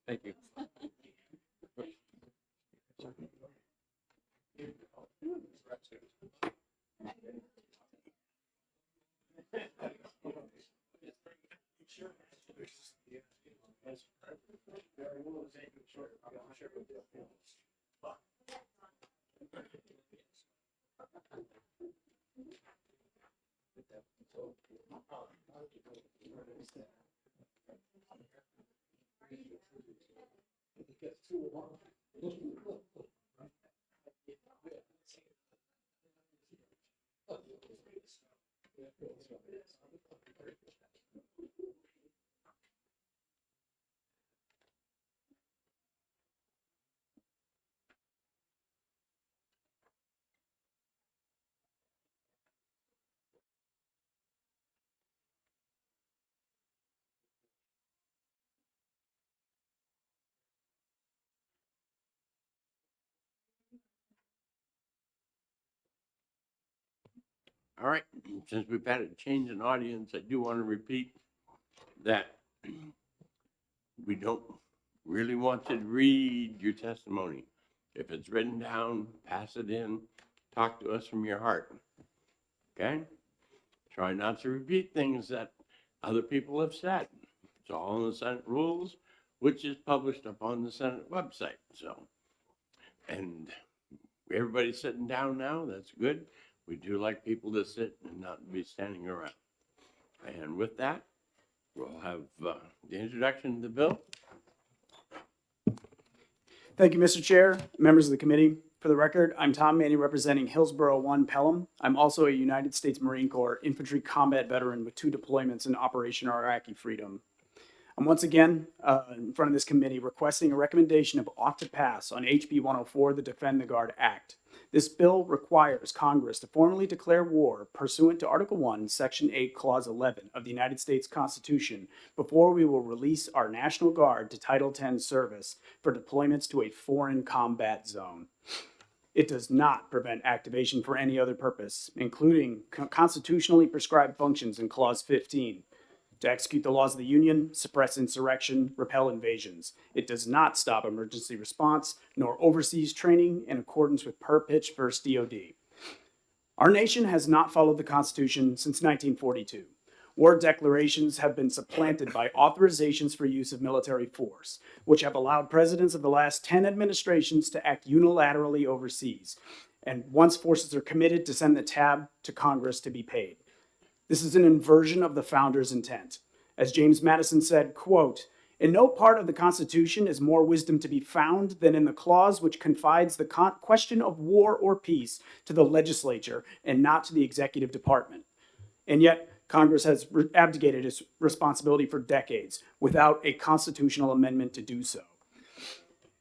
Thank you. All right, since we've had a change in audience, I do want to repeat that we don't really want to read your testimony. If it's written down, pass it in, talk to us from your heart, okay? Try not to repeat things that other people have said. It's all in the Senate rules, which is published up on the Senate website, so. And everybody's sitting down now, that's good. We do like people to sit and not be standing around. And with that, we'll have the introduction of the bill. Thank you, Mr. Chair, members of the committee. For the record, I'm Tom Maney representing Hillsborough 1 Pelham. I'm also a United States Marine Corps infantry combat veteran with 2 deployments in Operation Iraqi Freedom. I'm once again in front of this committee requesting a recommendation of ought to pass on HB 104, the Defend the Guard Act. This bill requires Congress to formally declare war pursuant to Article 1, Section 8, Clause 11 of the United States Constitution before we will release our National Guard to Title 10 service for deployments to a foreign combat zone. It does not prevent activation for any other purpose, including constitutionally prescribed functions in Clause 15. To execute the laws of the Union, suppress insurrection, repel invasions. It does not stop emergency response, nor overseas training in accordance with Per Pitch vs. DOD. Our nation has not followed the Constitution since 1942. War declarations have been supplanted by authorizations for use of military force, which have allowed presidents of the last 10 administrations to act unilaterally overseas. And once forces are committed, to send the tab to Congress to be paid. This is an inversion of the founders' intent. As James Madison said, quote, "In no part of the Constitution is more wisdom to be found than in the clause which confides the question of war or peace to the legislature and not to the executive department." And yet, Congress has abdicated its responsibility for decades without a constitutional amendment to do so.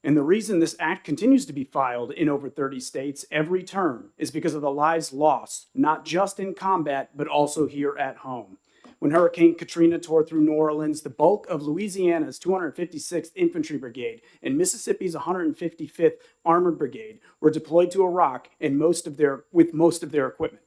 And the reason this act continues to be filed in over 30 states every term is because of the lives lost, not just in combat, but also here at home. When Hurricane Katrina tore through New Orleans, the bulk of Louisiana's 256th Infantry Brigade and Mississippi's 155th Armored Brigade were deployed to Iraq and with most of their equipment.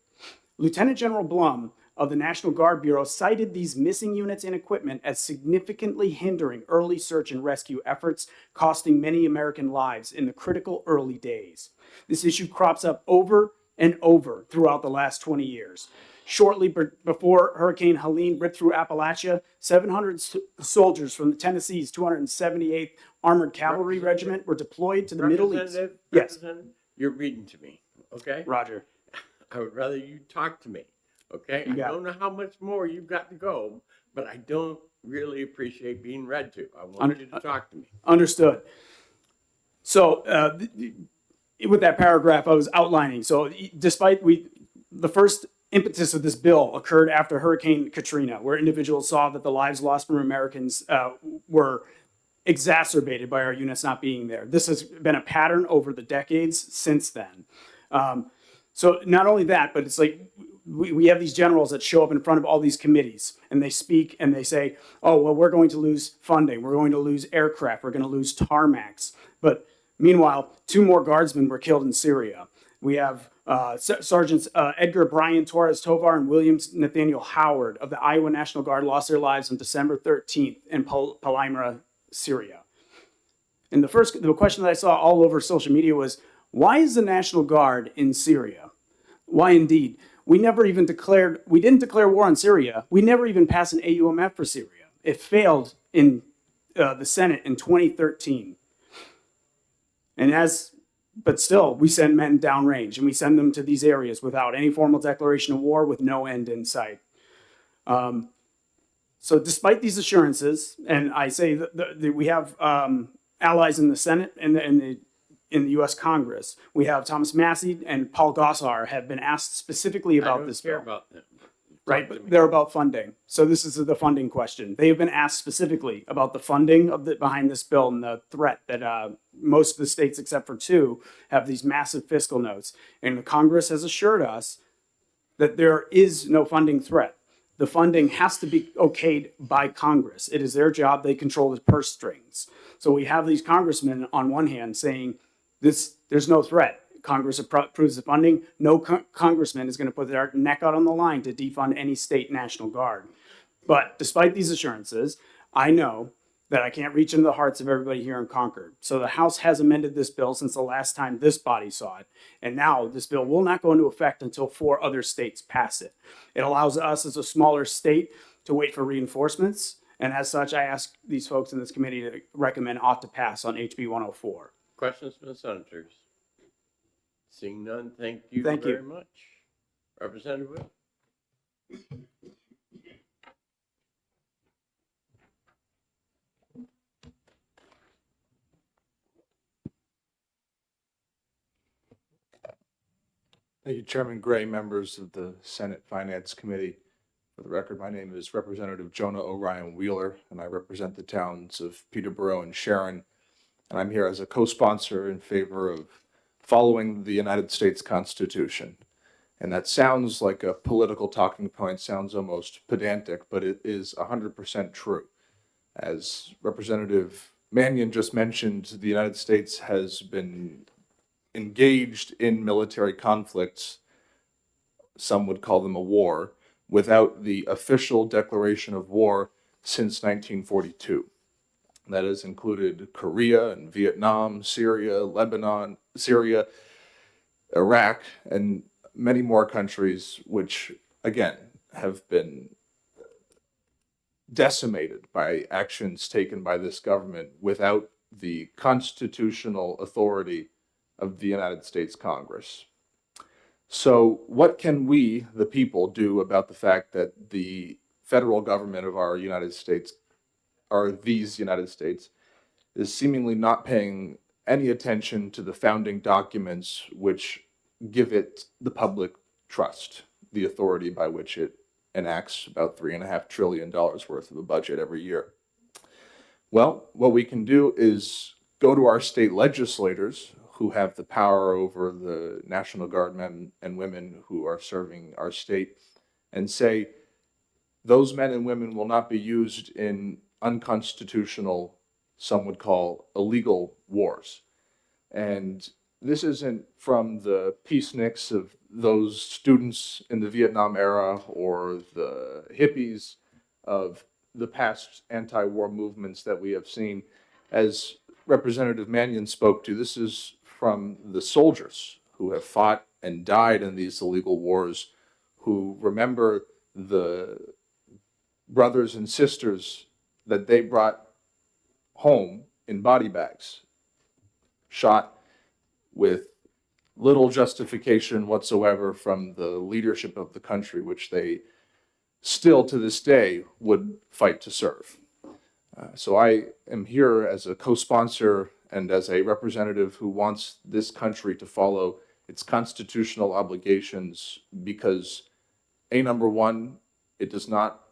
Lieutenant General Blum of the National Guard Bureau cited these missing units and equipment as significantly hindering early search and rescue efforts, costing many American lives in the critical early days. This issue crops up over and over throughout the last 20 years. Shortly before Hurricane Helene ripped through Appalachia, 700 soldiers from the Tennessee's 278th Armored Cavalry Regiment were deployed to the Middle East. Yes, Representative, you're reading to me, okay? Roger. I would rather you talk to me, okay? You I got don't know how much more you've got to go, but I don't really appreciate being read to. I want you to talk to me. Understood. So with that paragraph I was outlining, so despite the first impetus of this bill occurred after Hurricane Katrina, where individuals saw that the lives lost from Americans were exacerbated by our units not being there. This has been a pattern over the decades since then. So not only that, but it's like we have these generals that show up in front of all these committees and they speak and they say, oh, well, we're going to lose funding. We're going to lose aircraft. We're going to lose tarmacs. But meanwhile, 2 more guardsmen were killed in Syria. We have Sergeants Edgar Brian Torres Tovar and Williams Nathaniel Howard of the Iowa National Guard lost their lives on December 13th in Palmyra, Syria. And the question that I saw all over social media was, why is the National Guard in Syria? Why indeed? We didn't declare war on Syria. We never even passed an AUMF for Syria. It failed in the Senate in 2013. But still, we send men downrange and we send them to these areas without any formal declaration of war, with no end in sight. So despite these assurances, and I say that we have allies in the Senate and in the U.S. Congress. We have Thomas Massey and Paul Gosar have been asked specifically about this bill. I don't care about them. Right, but they're about funding. So this is the funding question. They have been asked specifically about the funding behind this bill and the threat that most of the states, except for 2, have these massive fiscal notes. And the Congress has assured us that there is no funding threat. The funding has to be okayed by Congress. It is their job. They control the purse strings. So we have these congressmen on one hand saying there's no threat. Congress approves the funding. No congressman is going to put their neck out on the line to defund any state National Guard. But despite these assurances, I know that I can't reach into the hearts of everybody here in Concord. So the House has amended this bill since the last time this body saw it. And now this bill will not go into effect until 4 other states pass it. It allows us as a smaller state to wait for reinforcements. And as such, I ask these folks in this committee to recommend ought to pass on HB 104. Questions from the senators? Seeing none, thank you Thank you. very much. Representative Will. Thank you, Chairman Gray, members of the Senate Finance Committee. For the record, my name is Representative Jonah O'Ryan Wheeler, and I represent the towns of Peterborough and Sharon. And I'm here as a co-sponsor in favor of following the United States Constitution. And that sounds like a political talking point, sounds almost pedantic, but it is 100% true. As Representative Mannion just mentioned, the United States has been engaged in military conflicts, some would call them a war, without the official declaration of war since 1942. That has included Korea and Vietnam, Syria, Lebanon, Iraq, and many more countries which, again, have been decimated by actions taken by this government without the constitutional authority of the United States Congress. So what can we, the people, do about the fact that the federal government of our United States, or these United States, is seemingly not paying any attention to the founding documents which give it the public trust, the authority by which it enacts about $3.5 trillion worth of a budget every year? Well, what we can do is go to our state legislators who have the power over the National Guard men and women who are serving our state and say, those men and women will not be used in unconstitutional, some would call illegal wars. And this isn't from the peaceniks of those students in the Vietnam era or the hippies of the past anti-war movements that we have seen. As Representative Mannion spoke to, this is from the soldiers who have fought and died in these illegal wars, who remember the brothers and sisters that they brought home in body bags, shot with little justification whatsoever from the leadership of the country, which they still to this day would fight to serve. So I am here as a co-sponsor and as a representative who wants this country to follow its constitutional obligations because, number one, it does not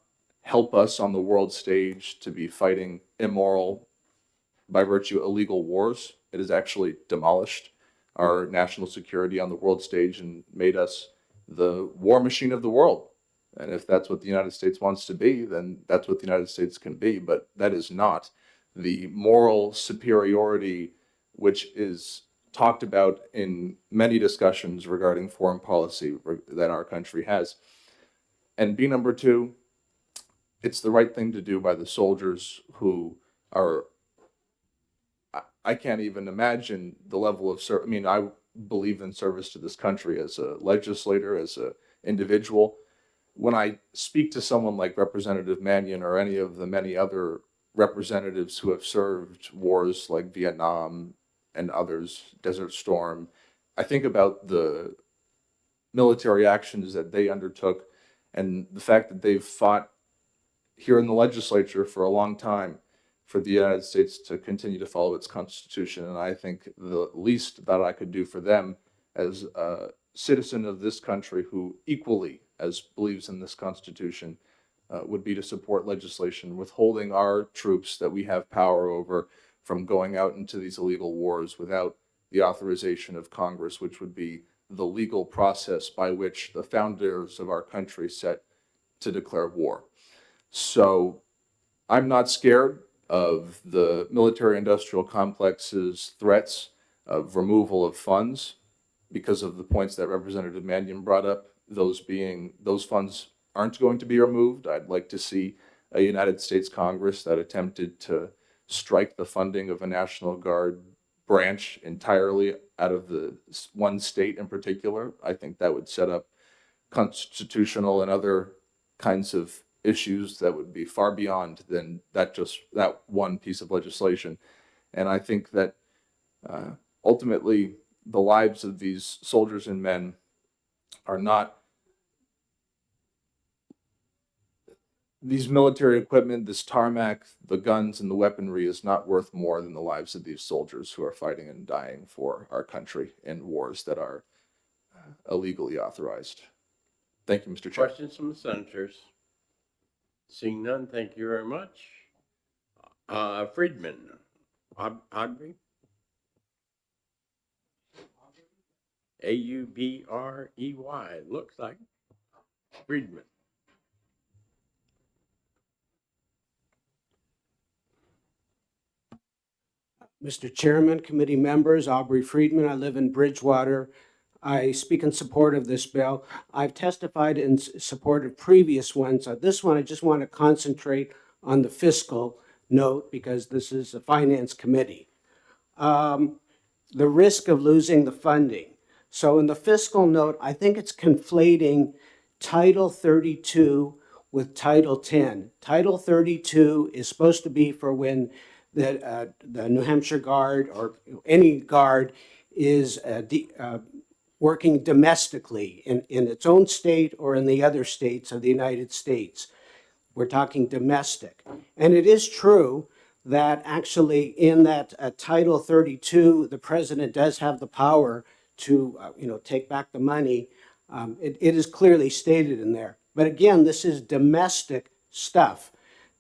help us on the world stage to be fighting immoral, by virtue illegal wars. It has actually demolished our national security on the world stage and made us the war machine of the world. And if that's what the United States wants to be, then that's what the United States can be. But that is not the moral superiority which is talked about in many discussions regarding foreign policy that our country has. And B, number two, it's the right thing to do by the soldiers who are, I can't even imagine the level of service. I mean, I believe in service to this country as a legislator, as an individual. When I speak to someone like Representative Mannion or any of the many other representatives who have served wars like Vietnam and others, Desert Storm, I think about the military actions that they undertook and the fact that they've fought here in the legislature for a long time for the United States to continue to follow its Constitution. And I think the least that I could do for them as a citizen of this country who equally as believes in this Constitution would be to support legislation withholding our troops that we have power over from going out into these illegal wars without the authorization of Congress, which would be the legal process by which the founders of our country set to declare war. So I'm not scared of the military-industrial complex's threats of removal of funds because of the points that Representative Mannion brought up, those funds aren't going to be removed. I'd like to see a United States Congress that attempted to strike the funding of a National Guard branch entirely out of the one state in particular. I think that would set up constitutional and other kinds of issues that would be far beyond than that one piece of legislation. And I think that ultimately the lives of these soldiers and men are not, these military equipment, this tarmac, the guns and the weaponry is not worth more than the lives of these soldiers who are fighting and dying for our country in wars that are illegally authorized. Thank you, Mr. Chair. Questions from the senators? Seeing none, thank you very much. Friedman, Aubry? A-U-B-R-E-Y, looks like. Friedman. Mr. Chairman, committee members, Aubrey Friedman. I live in Bridgewater. I speak in support of this bill. I've testified in support of previous ones. This one, I just want to concentrate on the fiscal note because this is a finance committee. The risk of losing the funding. So in the fiscal note, I think it's conflating Title 32 with Title 10. Title 32 is supposed to be for when the New Hampshire Guard or any guard is working domestically in its own state or in the other states of the United States. We're talking domestic. And it is true that actually in that Title 32, the president does have the power to take back the money. It is clearly stated in there. But again, this is domestic stuff.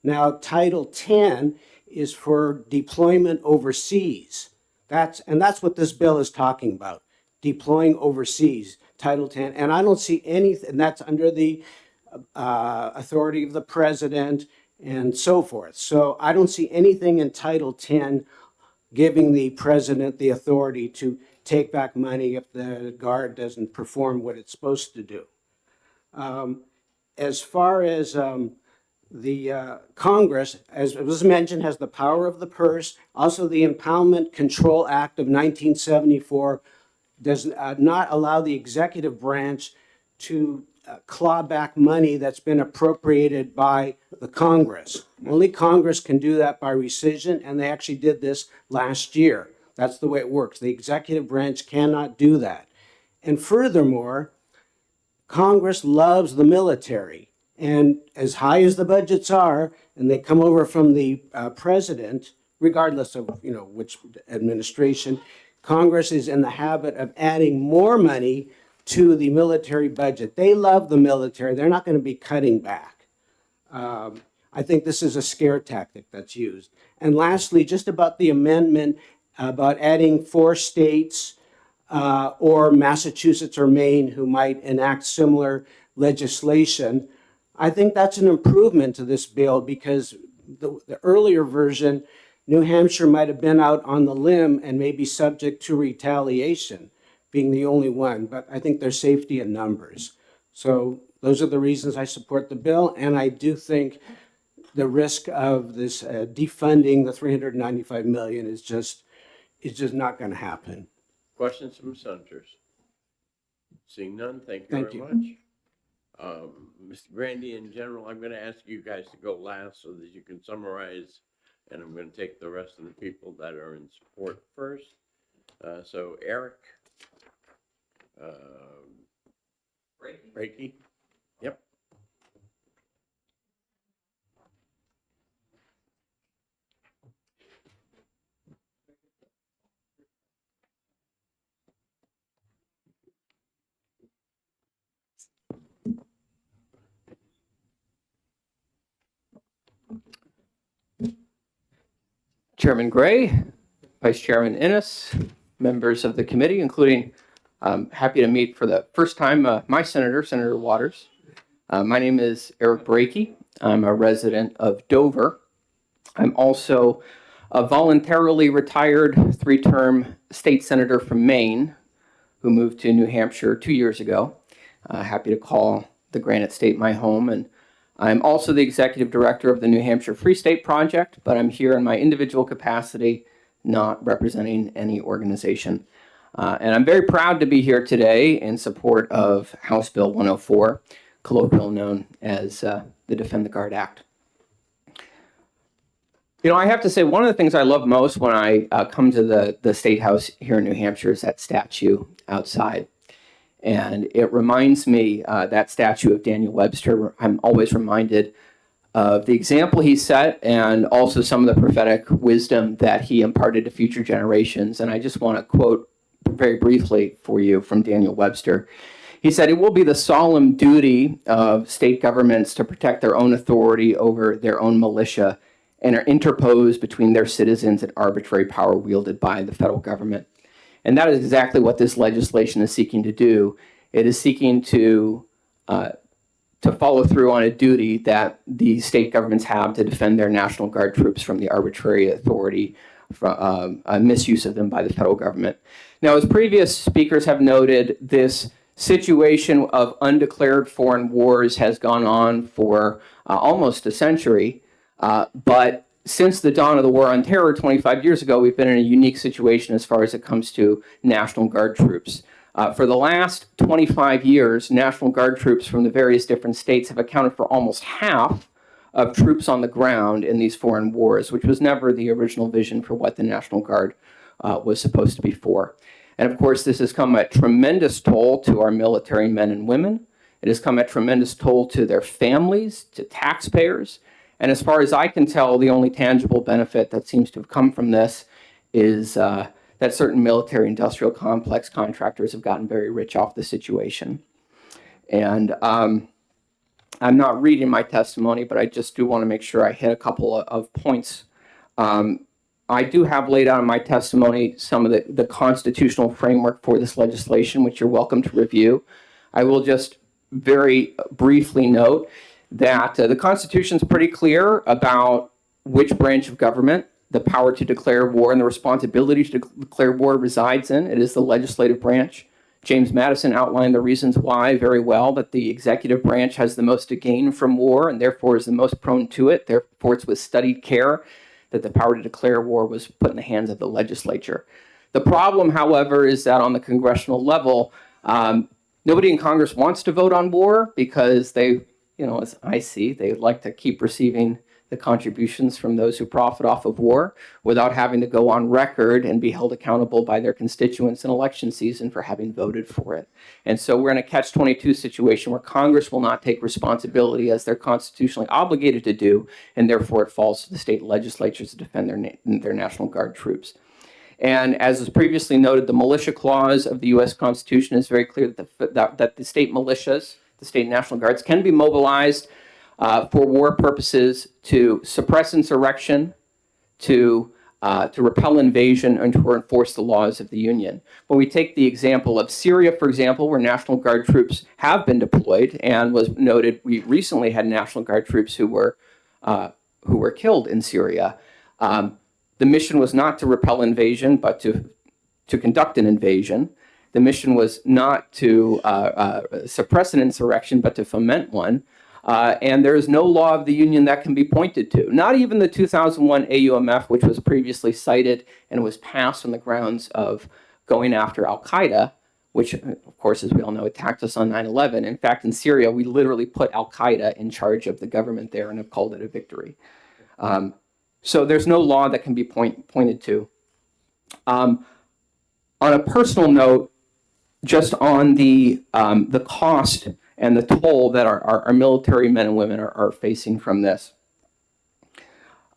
Now, Title 10 is for deployment overseas. That's what this bill is talking about, deploying overseas, Title 10. And I don't see anything, that's under the authority of the president and so forth. So I don't see anything in Title 10 giving the president the authority to take back money if the guard doesn't perform what it's supposed to do. As far as the Congress, as was mentioned, has the power of the purse. Also, the Impoundment Control Act of 1974 does not allow the executive branch to claw back money that's been appropriated by the Congress. Only Congress can do that by rescission, and they actually did this last year. That's the way it works. The executive branch cannot do that. And furthermore, Congress loves the military. And as high as the budgets are, and they come over from the president, regardless of which administration, Congress is in the habit of adding more money to the military budget. They love the military. They're not going to be cutting back. I think this is a scare tactic that's used. And lastly, just about the amendment about adding 4 states or Massachusetts or Maine who might enact similar legislation, I think that's an improvement to this bill because the earlier version, New Hampshire might have been out on the limb and may be subject to retaliation, being the only one, but I think there's safety in numbers. So those are the reasons I support the bill, and I do think the risk of this defunding the $395 million is just not going to happen. Questions from senators? Seeing none, thank you Thank very you. much. Mr. Grandy, in general, I'm going to ask you guys to go last so that you can summarize, and I'm going to take the rest of the people that are in support first. So Eric. Reiki. Yep. Chairman Gray, Vice Chairman Innes, members of the committee, including happy to meet for the first time my senator, Senator Waters. My name is Eric Brakey. I'm a resident of Dover. I'm also a voluntarily retired 3-term state senator from Maine who moved to New Hampshire 2 years ago. Happy to call the Granite State my home. And I'm also the executive director of the New Hampshire Free State Project, but I'm here in my individual capacity, not representing any organization. And I'm very proud to be here today in support of House Bill 104, colloquially known as the Defend the Guard Act. You know, I have to say, one of the things I love most when I come to the State House here in New Hampshire is that statue outside. And it reminds me, that statue of Daniel Webster, I'm always reminded of the example he set and also some of the prophetic wisdom that he imparted to future generations. And I just want to quote very briefly for you from Daniel Webster. He said, "It will be the solemn duty of state governments to protect their own authority over their own militia and are interposed between their citizens and arbitrary power wielded by the federal government." And that is exactly what this legislation is seeking to do. It is seeking to follow through on a duty that the state governments have to defend their National Guard troops from the arbitrary authority, from misuse of them by the federal government. Now, as previous speakers have noted, this situation of undeclared foreign wars has gone on for almost a century, but since the dawn of the War on Terror 25 years ago, we've been in a unique situation as far as it comes to National Guard troops. For the last 25 years, National Guard troops from the various different states have accounted for almost half of troops on the ground in these foreign wars, which was never the original vision for what the National Guard was supposed to be for. And of course, this has come at tremendous toll to our military men and women. It has come at tremendous toll to their families, to taxpayers. And as far as I can tell, the only tangible benefit that seems to have come from this is that certain military industrial complex contractors have gotten very rich off the situation. And I'm not reading my testimony, but I just do want to make sure I hit a couple of points. I do have laid out in my testimony some of the constitutional framework for this legislation, which you're welcome to review. I will just very briefly note that the Constitution is pretty clear about which branch of government the power to declare war and the responsibility to declare war resides in. It is the legislative branch. James Madison outlined the reasons why very well, that the executive branch has the most to gain from war and therefore is the most prone to it. Therefore, it's with studied care that the power to declare war was put in the hands of the legislature. The problem, however, is that on the congressional level, nobody in Congress wants to vote on war because they, as I see, they like to keep receiving the contributions from those who profit off of war without having to go on record and be held accountable by their constituents in election season for having voted for it. And so we're in a catch-22 situation where Congress will not take responsibility as they're constitutionally obligated to do, and therefore it falls to the state legislatures to defend their National Guard troops. And as was previously noted, the militia clause of the U.S. Constitution is very clear that the state militias, the state National Guards, can be mobilized for war purposes, to suppress insurrection, to repel invasion, and to enforce the laws of the Union. When we take the example of Syria, for example, where National Guard troops have been deployed, and was noted, we recently had National Guard troops who were killed in Syria. The mission was not to repel invasion, but to conduct an invasion. The mission was not to suppress an insurrection, but to foment one. And there is no law of the Union that can be pointed to. Not even the 2001 AUMF, which was previously cited and was passed on the grounds of going after Al-Qaeda, which, of course, as we all know, attacked us on 9/11. In fact, in Syria, we literally put Al-Qaeda in charge of the government there and have called it a victory. So there's no law that can be pointed to. On a personal note, just on the cost and the toll that our military men and women are facing from this.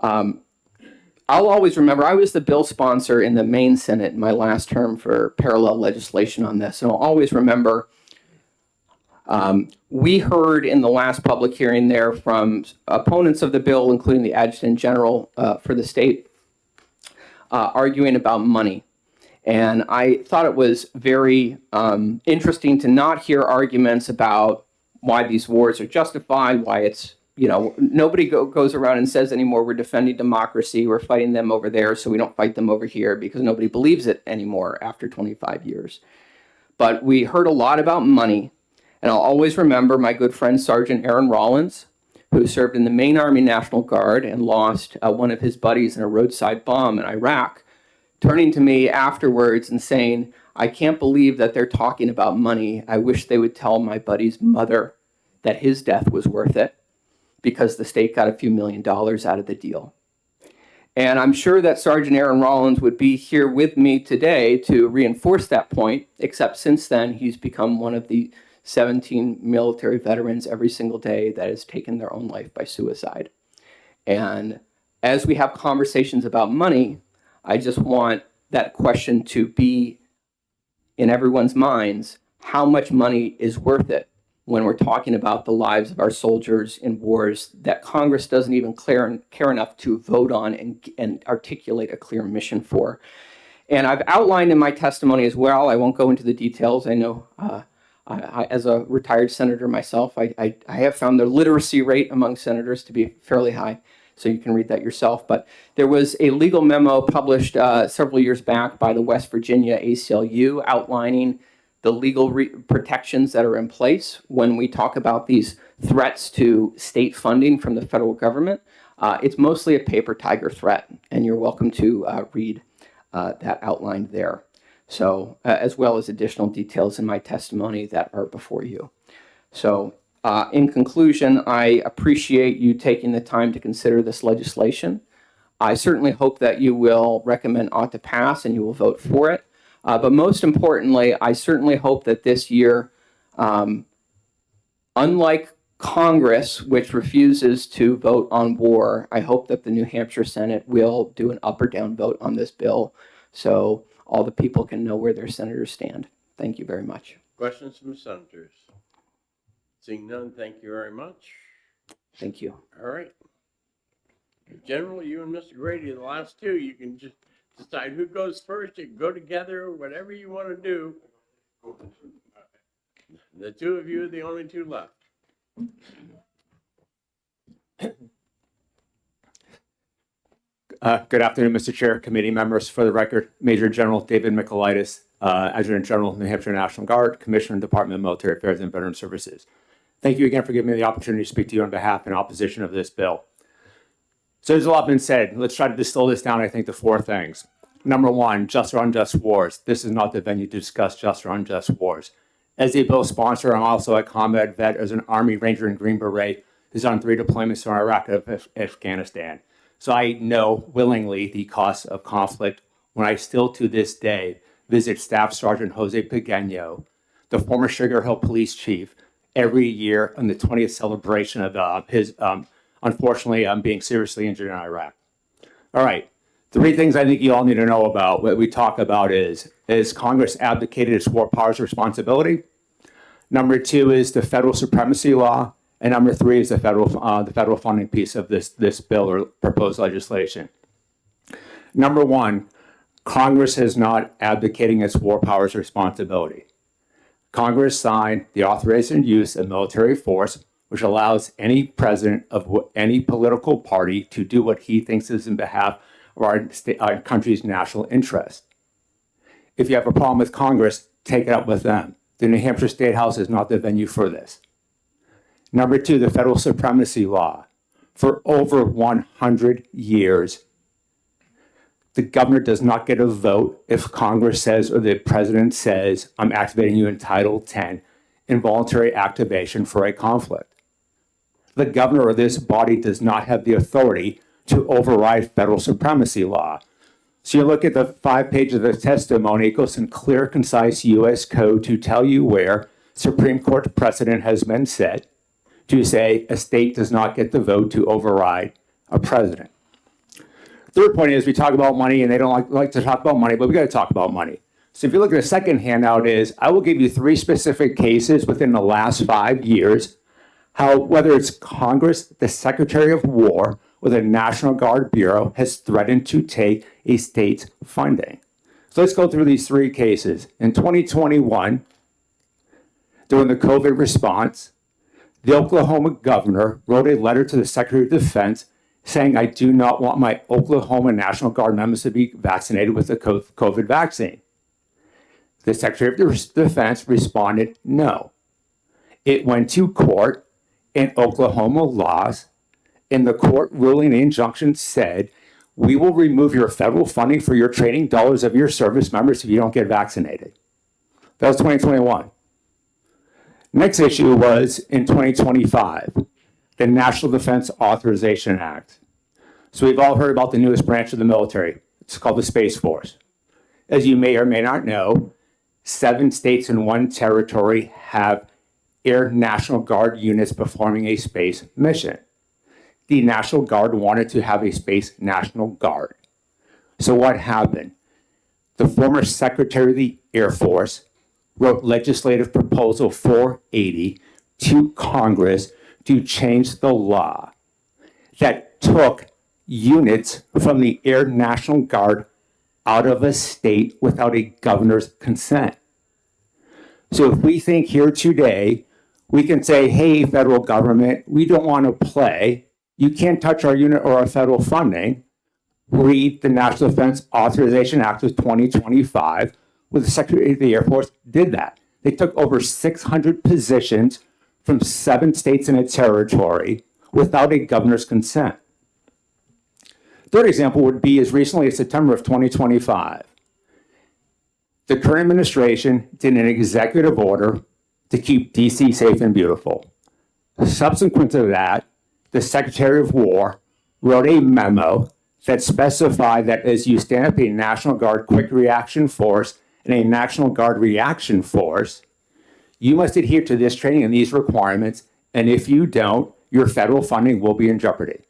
I'll always remember, I was the bill sponsor in the Maine Senate in my last term for parallel legislation on this, and I'll always remember we heard in the last public hearing there from opponents of the bill, including the Adjutant General for the state, arguing about money. And I thought it was very interesting to not hear arguments about why these wars are justified, why it's, nobody goes around and says anymore, we're defending democracy, we're fighting them over there, so we don't fight them over here, because nobody believes it anymore after 25 years. But we heard a lot about money, and I'll always remember my good friend Sergeant Aaron Rollins, who served in the Maine Army National Guard and lost one of his buddies in a roadside bomb in Iraq, turning to me afterwards and saying, I can't believe that they're talking about money. I wish they would tell my buddy's mother that his death was worth it because the state got a few $1 million out of the deal. And I'm sure that Sergeant Aaron Rollins would be here with me today to reinforce that point, except since then he's become one of the 17 military veterans every single day that has taken their own life by suicide. And as we have conversations about money, I just want that question to be in everyone's minds, how much money is worth it when we're talking about the lives of our soldiers in wars that Congress doesn't even care enough to vote on and articulate a clear mission for. And I've outlined in my testimony as well, I won't go into the details. I know I, as a retired senator myself, I have found the literacy rate among senators to be fairly high. So you can read that yourself. But there was a legal memo published several years back by the West Virginia ACLU outlining the legal protections that are in place when we talk about these threats to state funding from the federal government. It's mostly a paper tiger threat, and you're welcome to read that outlined there. So, as well as additional details in my testimony that are before you. So, in conclusion, I appreciate you taking the time to consider this legislation. I certainly hope that you will recommend ought to pass and you will vote for it. But most importantly, I certainly hope that this year, unlike Congress, which refuses to vote on war, I hope that the New Hampshire Senate will do an up or down vote on this bill so all the people can know where their senators stand. Thank you very much. Questions from senators? Seeing none, thank you very much. Thank you. All right. General, you and Mr. Grady, the last two, you can just decide who goes first. You can go together, whatever you want to do. The two of you are the only two left. Good afternoon, Mr. Chair, committee members. For the record, Major General David Michaelitis, Adjutant General, New Hampshire National Guard, Commissioner, Department of Military Affairs and Veteran Services. Thank you again for giving me the opportunity to speak to you on behalf and opposition of this bill. So there's a lot been said. Let's try to distill this down, I think, to four things. Number one, just or unjust wars. This is not the venue to discuss just or unjust wars. As a bill sponsor, I'm also a combat vet as an Army Ranger and Green Beret who's on 3 deployments to Iraq and Afghanistan. So I know willingly the costs of conflict when I still to this day visit Staff Sergeant Jose Pequeño, the former Sugar Hill Police Chief, every year on the 20th celebration of his unfortunately being seriously injured in Iraq. All right, 3 things I think you all need to know about what we talk about is Congress abdicated its war powers responsibility? Number 2 is the federal supremacy law. And number 3 is the federal funding piece of this bill or proposed legislation. Number 1, Congress is not abdicating its war powers responsibility. Congress signed the authorization use of military force, which allows any president of any political party to do what he thinks is in behalf of our country's national interest. If you have a problem with Congress, take it up with them. The New Hampshire State House is not the venue for this. Number 2, the federal supremacy law. For over 100 years, the governor does not get a vote if Congress says or the president says, I'm activating you in Title 10, involuntary activation for a conflict. The governor of this body does not have the authority to override federal supremacy law. So you look at the 5 pages of the testimony, it goes in clear, concise U.S. code to tell you where Supreme Court precedent has been set to say a state does not get the vote to override a president. Third point is we talk about money and they don't like to talk about money, but we got to talk about money. So if you look at the second handout is I will give you 3 specific cases within the last 5 years, how whether it's Congress, the Secretary of War, or the National Guard Bureau has threatened to take a state's funding. So let's go through these 3 cases. In 2021, during the COVID response, the Oklahoma governor wrote a letter to the Secretary of Defense saying, I do not want my Oklahoma National Guard members to be vaccinated with the COVID vaccine. The Secretary of Defense responded, no. It went to court and Oklahoma laws, and the court ruling and injunction said, we will remove your federal funding for your training dollars of your service members if you don't get vaccinated. That was 2021. Next issue was in 2025, the National Defense Authorization Act. So we've all heard about the newest branch of the military. It's called the Space Force. As you may or may not know, 7 states and 1 territory have Air National Guard units performing a space mission. The National Guard wanted to have a Space National Guard. So what happened? The former Secretary of the Air Force wrote legislative proposal 480 to Congress to change the law that took units from the Air National Guard out of a state without a governor's consent. So if we think here today, we can say, hey, federal government, we don't want to play. You can't touch our unit or our federal funding. Read the National Defense Authorization Act of 2025, where the Secretary of the Air Force did that. They took over 600 positions from 7 states and a territory without a governor's consent. Third example would be as recently as September of 2025. The current administration did an executive order to keep DC safe and beautiful. Subsequent to that, the Secretary of War wrote a memo that specified that as you stand up a National Guard Quick Reaction Force and a National Guard Reaction Force, you must adhere to this training and these requirements, and if you don't, your federal funding will be in jeopardy.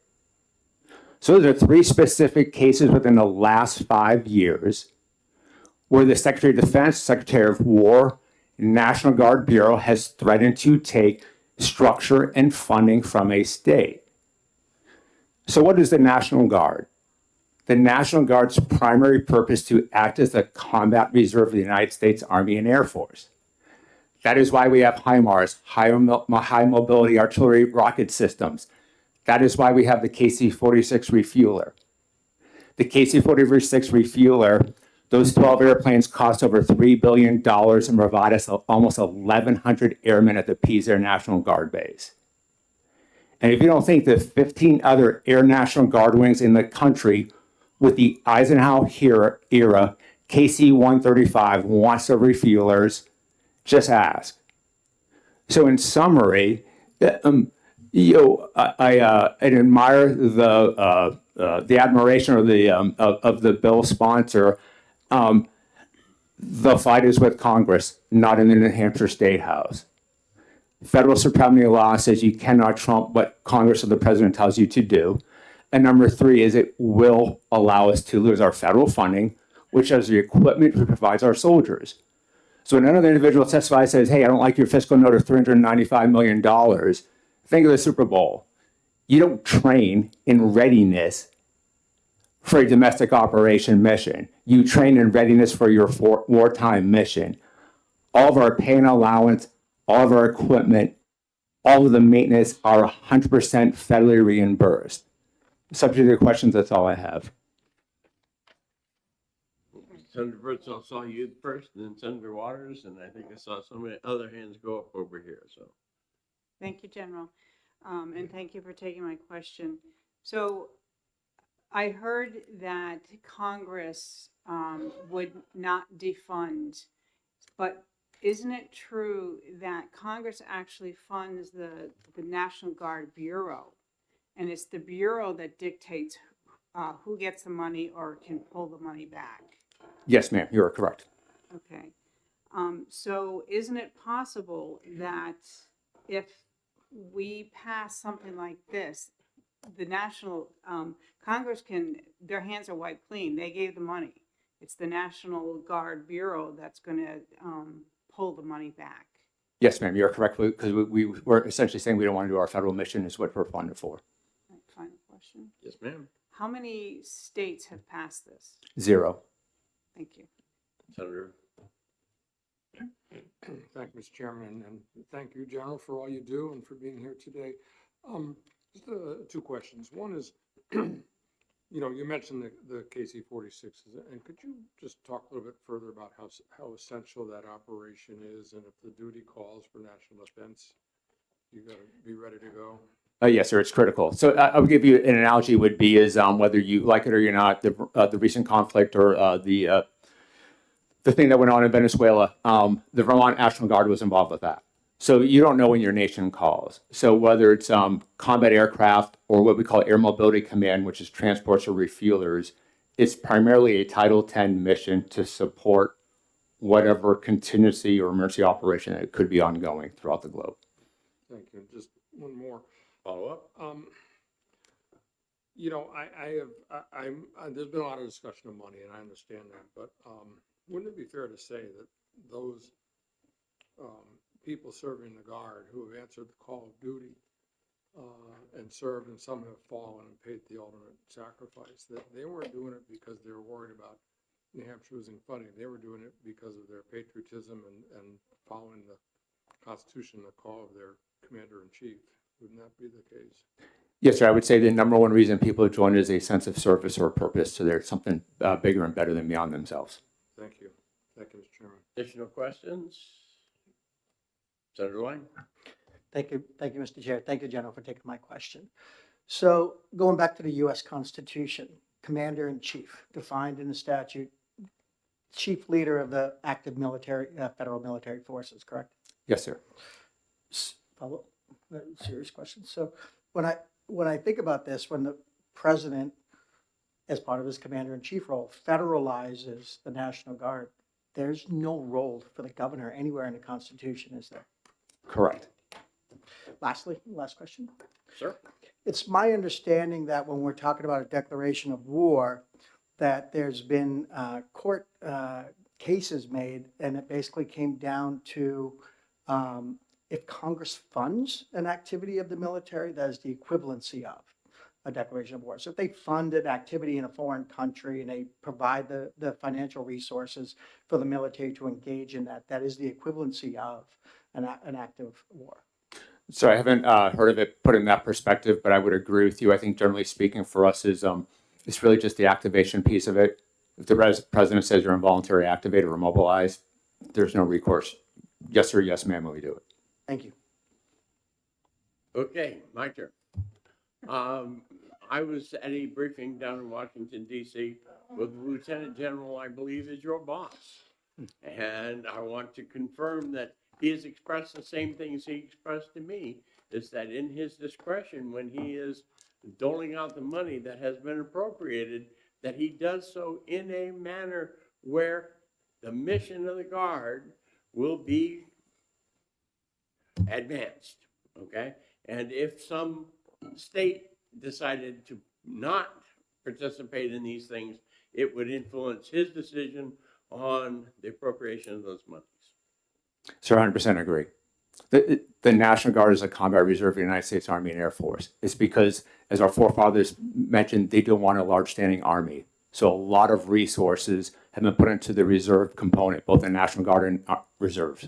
So there are 3 specific cases within the last 5 years where the Secretary of Defense, Secretary of War, National Guard Bureau has threatened to take structure and funding from a state. So what is the National Guard? The National Guard's primary purpose is to act as the combat reserve of the United States Army and Air Force. That is why we have HIMARS, high mobility artillery rocket systems. That is why we have the KC-46 refueler. The KC-46 refueler, those 12 airplanes cost over $3 billion and provide us almost 1,100 airmen at the Pease Air National Guard base. And if you don't think the 15 other Air National Guard wings in the country with the Eisenhower era KC-135 wants of refuelers, just ask. So in summary, I admire the admiration of the bill sponsor. The fight is with Congress, not in the New Hampshire State House. Federal supremacy law says you cannot trump what Congress or the president tells you to do. And number 3 is it will allow us to lose our federal funding, which has the equipment that provides our soldiers. So when another individual testifies says, hey, I don't like your fiscal note of $395 million, think of the Super Bowl. You don't train in readiness for a domestic operation mission. You train in readiness for your wartime mission. All of our pay and allowance, all of our equipment, all of the maintenance are 100% federally reimbursed. Subject to your questions, that's all I have. Senator Birdsall saw you first, and then Senator Waters, and I think I saw some other hands go up over here. So, thank you, General, and thank you for taking my question. So, I heard that Congress would not defund, but isn't it true that Congress actually funds the National Guard Bureau, and it's the Bureau that dictates who gets the money or can pull the money back? Yes, ma'am, you are correct. Okay. So isn't it possible that if we pass something like this, the National Congress can, their hands are wiped clean. They gave the money. It's the National Guard Bureau that's going to pull the money back. Yes, ma'am, you're correct, because we're essentially saying we don't want to do our federal mission is what we're funded for. Right, final question. yes, ma'am. How many states have passed this? 0. Thank you. Senator. Thank you, Mr. Chairman, and thank you, General, for all you do and for being here today. Just 2 questions. One is, you mentioned the KC-46, and could you just talk a little bit further about how essential that operation is, and if the duty calls for national defense, you got to be ready to go? Yes, sir, it's critical. So I would give you an analogy would be is whether you like it or you're not, the recent conflict or the thing that went on in Venezuela, the Vermont National Guard was involved with that. So you don't know when your nation calls. So whether it's combat aircraft or what we call Air Mobility Command, which is transports or refuelers, it's primarily a Title X mission to support whatever contingency or emergency operation that could be ongoing throughout the globe. Thank you. Just one more. Follow-up. There's been a lot of discussion of money, and I understand that, but wouldn't it be fair to say that those people serving the Guard who have answered the call of duty and served, and some have fallen and paid the ultimate sacrifice, that they weren't doing it because they were worried about New Hampshire losing funding? They were doing it because of their patriotism and following the Constitution, the call of their commander-in-chief. Wouldn't that be the case? Yes, sir. I would say the number one reason people join is a sense of service or purpose. So there's something bigger and better than beyond themselves. Thank you. Thank you, Mr. Chairman. Additional questions? Senator Lang. Thank you, Mr. Chair. Thank you, General, for taking my question. So going back to the U.S. Constitution, Commander-in-Chief, defined in the statute, chief leader of the active military, federal military forces, correct? Yes, sir. Follow, serious question. So when I think about this, when the president, as part of his commander-in-chief role, federalizes the National Guard, there's no role for the governor anywhere in the Constitution, is there? Correct. Lastly, last question. Sir? It's my understanding that when we're talking about a declaration of war, that there's been court cases made, and it basically came down to if Congress funds an activity of the military, that is the equivalency of a declaration of war. So if they fund an activity in a foreign country and they provide the financial resources for the military to engage in that, that is the equivalency of an act of war. So I haven't heard of it put in that perspective, but I would agree with you. I think generally speaking for us is it's really just the activation piece of it. If the president says you're involuntary activated or mobilized, there's no recourse. Yes, sir. Yes, ma'am. We do it. Thank you. Okay, my turn. I was at a briefing down in Washington, D.C. with the Lieutenant General, I believe is your boss. And I want to confirm that he has expressed the same things he expressed to me, is that in his discretion, when he is doling out the money that has been appropriated, that he does so in a manner where the mission of the Guard will be advanced, okay? And if some state decided to not participate in these things, it would influence his decision on the appropriation of those monies. Sir, 100% agree. The National Guard is a combat reserve of the United States Army and Air Force. It's because, as our forefathers mentioned, they don't want a large standing army. So a lot of resources have been put into the reserve component, both the National Guard and reserves.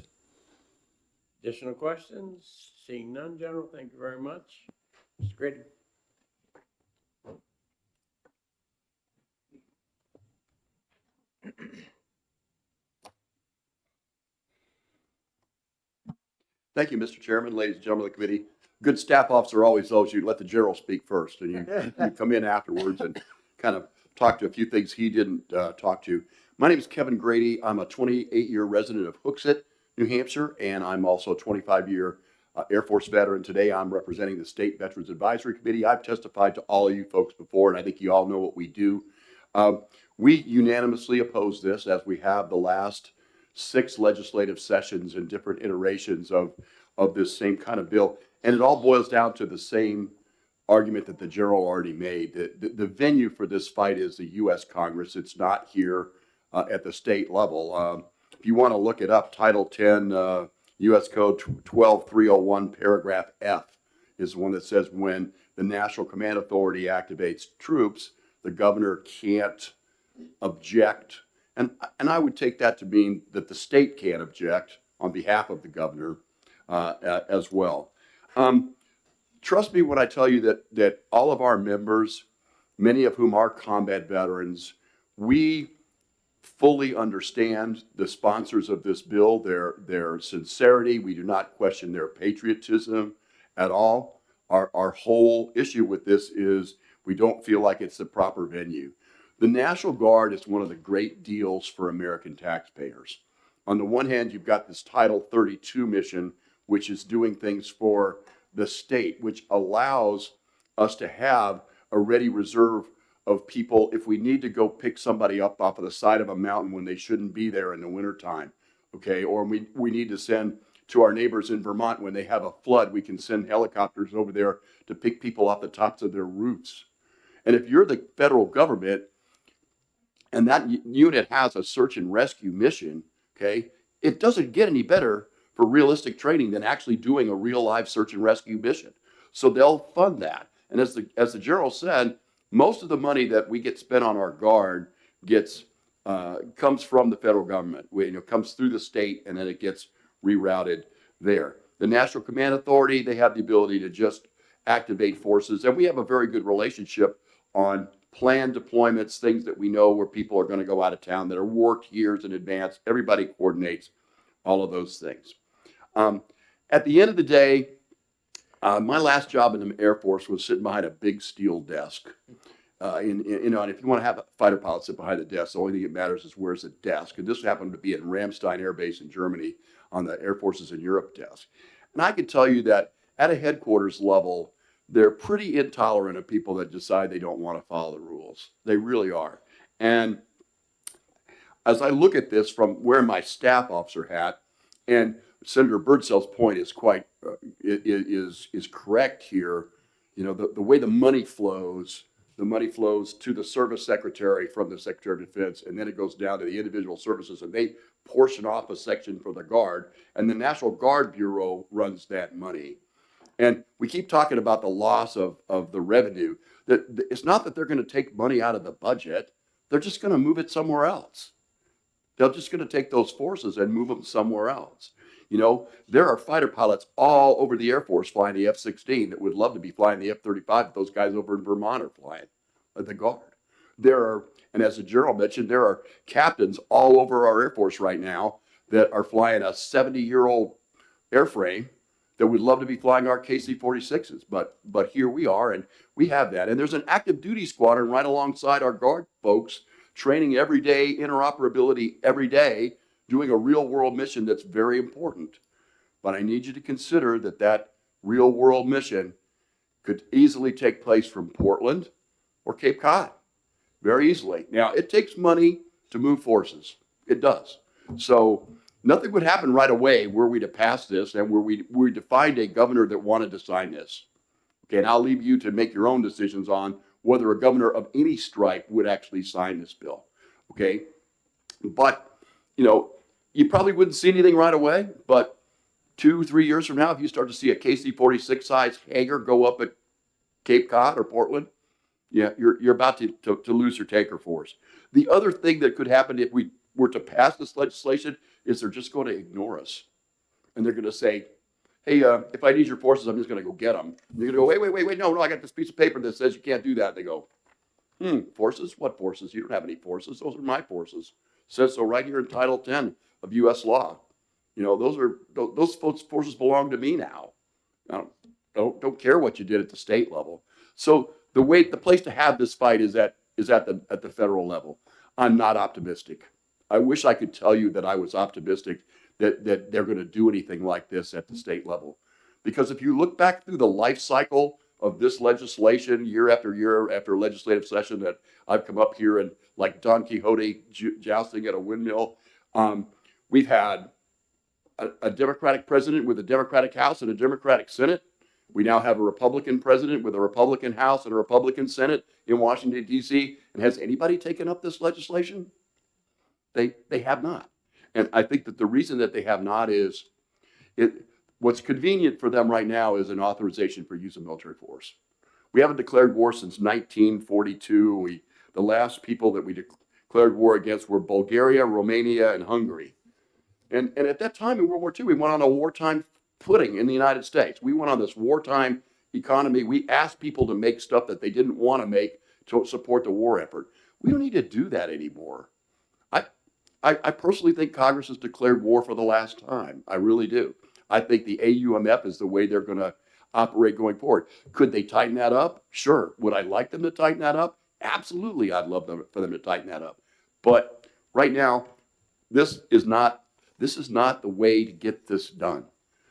Additional questions? Seeing none, General, thank you very much. Mr. Grady. Thank you, Mr. Chairman, ladies and gentlemen of the committee. Good staff officer always those you let the general speak first, and you come in afterwards and kind of talk to a few things he didn't talk to. My name is Kevin Grady. I'm a 28-year resident of Hooksett, New Hampshire, and I'm also a 25-year Air Force veteran. Today, I'm representing the State Veterans Advisory Committee. I've testified to all of you folks before, and I think you all know what we do. We unanimously oppose this, as we have the last 6 legislative sessions and different iterations of this same kind of bill. And it all boils down to the same argument that the general already made. The venue for this fight is the U.S. Congress. It's not here at the state level. If you want to look it up, Title 10, U.S. Code 12301, paragraph F is the one that says when the National Command Authority activates troops, the governor can't object. And I would take that to mean that the state can't object on behalf of the governor as well. Trust me when I tell you that all of our members, many of whom are combat veterans, we fully understand the sponsors of this bill, their sincerity. We do not question their patriotism at all. Our whole issue with this is we don't feel like it's the proper venue. The National Guard is one of the great deals for American taxpayers. On the one hand, you've got this Title 32 mission, which is doing things for the state, which allows us to have a ready reserve of people if we need to go pick somebody up off of the side of a mountain when they shouldn't be there in the wintertime, okay? Or we need to send to our neighbors in Vermont when they have a flood, we can send helicopters over there to pick people off the tops of their roofs. And if you're the federal government, and that unit has a search and rescue mission, okay, it doesn't get any better for realistic training than actually doing a real live search and rescue mission. So they'll fund that. And as the general said, most of the money that we get spent on our Guard comes from the federal government. It comes through the state and then it gets rerouted there. The National Command Authority, they have the ability to just activate forces. And we have a very good relationship on planned deployments, things that we know where people are going to go out of town that are worked years in advance. Everybody coordinates all of those things. At the end of the day, my last job in the Air Force was sitting behind a big steel desk. and if you want to have a fighter pilot sit behind the desk, the only thing that matters is where's the desk. And this happened to be at Ramstein Air Base in Germany on the Air Forces in Europe desk. And I can tell you that at a headquarters level, they're pretty intolerant of people that decide they don't want to follow the rules. They really are. And as I look at this from wearing my staff officer hat, and Senator Birdsell's point is quite is correct here. You know, the way the money flows to the service secretary from the Secretary of Defense, and then it goes down to the individual services, and they portion off a section for the Guard, and the National Guard Bureau runs that money. And we keep talking about the loss of the revenue. That it's not that they're going to take money out of the budget. They're just going to move it somewhere else. They're just going to take those forces and move them somewhere else. You know, there are fighter pilots all over the Air Force flying the F-16 that would love to be flying the F-35 that those guys over in Vermont are flying, the Guard. There are, and as the general mentioned, there are captains all over our Air Force right now that are flying a 70-year-old airframe that would love to be flying our KC-46s. But here we are, and we have that. And there's an active duty squadron right alongside our Guard folks, training every day, interoperability every day, doing a real world mission that's very important. But I need you to consider that that real world mission could easily take place from Portland or Cape Cod, very easily. Now, it takes money to move forces. It does. So nothing would happen right away were we to pass this and were we to find a governor that wanted to sign this. Okay, and I'll leave you to make your own decisions on whether a governor of any stripe would actually sign this bill. Okay, but, you know, you probably wouldn't see anything right away, but 2-3 years from now, if you start to see a KC-46 size hangar go up at Cape Cod or Portland, yeah, you're about to lose your tanker force. The other thing that could happen if we were to pass this legislation is they're just going to ignore us. And they're going to say, hey, if I need your forces, I'm just going to go get them. And you're going to go, wait, no, I got this piece of paper that says you can't do that. And they go, forces? What forces? You don't have any forces. Those are my forces. It says so right here in Title 10 of U.S. law. You know, those forces belong to me now. I don't care what you did at the state level. So the place to have this fight is at the federal level. I'm not optimistic. I wish I could tell you that I was optimistic that they're going to do anything like this at the state level. Because if you look back through the life cycle of this legislation year after legislative session that I've come up here and like Don Quixote jousting at a windmill, we've had a Democratic president with a Democratic House and a Democratic Senate. We now have a Republican president with a Republican House and a Republican Senate in Washington, D.C. And has anybody taken up this legislation? They have not. And I think that the reason that they have not is what's convenient for them right now is an authorization for use of military force. We haven't declared war since 1942. The last people that we declared war against were Bulgaria, Romania, and Hungary. And at that time in World War II, we went on a wartime footing in the United States. We went on this wartime economy. We asked people to make stuff that they didn't want to make to support the war effort. We don't need to do that anymore. I personally think Congress has declared war for the last time. I really do. I think the AUMF is the way they're going to operate going forward. Could they tighten that up? Sure. Would I like them to tighten that up? Absolutely. I'd love for them to tighten that up. But right now, this is not the way to get this done.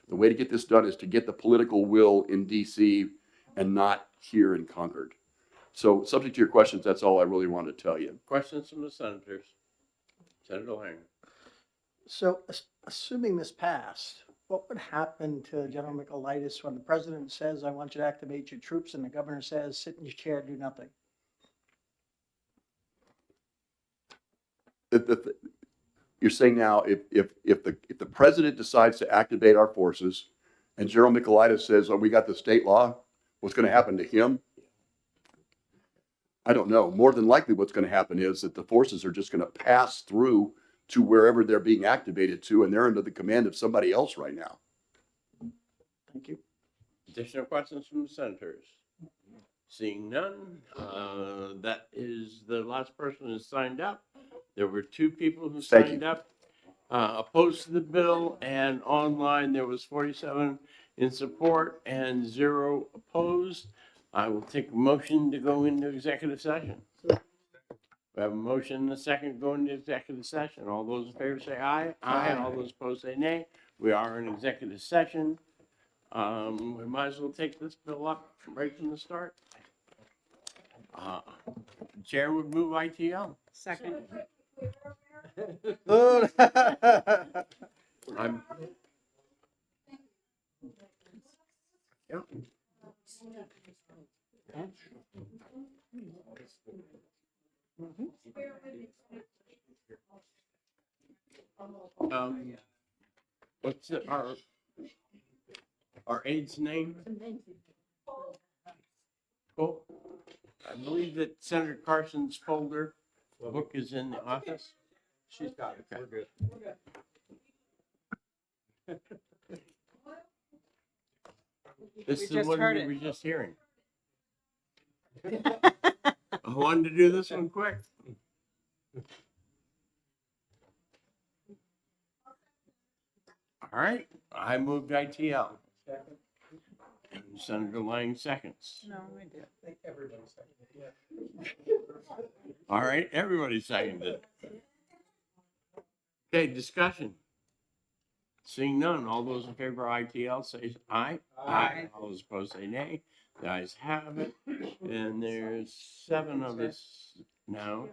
The way to get this done is to get the political will in DC and not here in Concord. So subject to your questions, that's all I really wanted to tell you. Questions from the senators? Senator Lang. So assuming this passed, what would happen to General Michaelitis when the president says, I want you to activate your troops, and the governor says, sit in your chair, do nothing? You're saying now if the president decides to activate our forces and General Michaelitis says, oh, we got the state law, what's going to happen to him? I don't know. More than likely what's going to happen is that the forces are just going to pass through to wherever they're being activated to, and they're under the command of somebody else right now. Thank you. Additional questions from the senators? Seeing none, that is the last person who signed up. There were 2 people who signed up. Opposed to the bill, and online there was 47 in support and 0 opposed. I will take a motion to go into executive session. We have a motion and a second to go into executive session. All those in favor say aye. Aye. All those opposed say nay. We are in executive session. We might as well take this bill up right from the start. Chair would move ITL. Second. I'm. Yep. What's our aide's name? Cool. I believe that Senator Carson's folder book is in the office. She's got it. Okay. We're good. This We is the just one heard we it. were just hearing. I wanted to do this one quick. All right, I moved ITL. And Senator Lang seconds. No, I did. Everybody seconded, All right, everybody seconded. Okay, discussion. Seeing none, all those in favor of ITL say aye. Aye. All those opposed say nay. The ayes have it. And there's 7 of us now.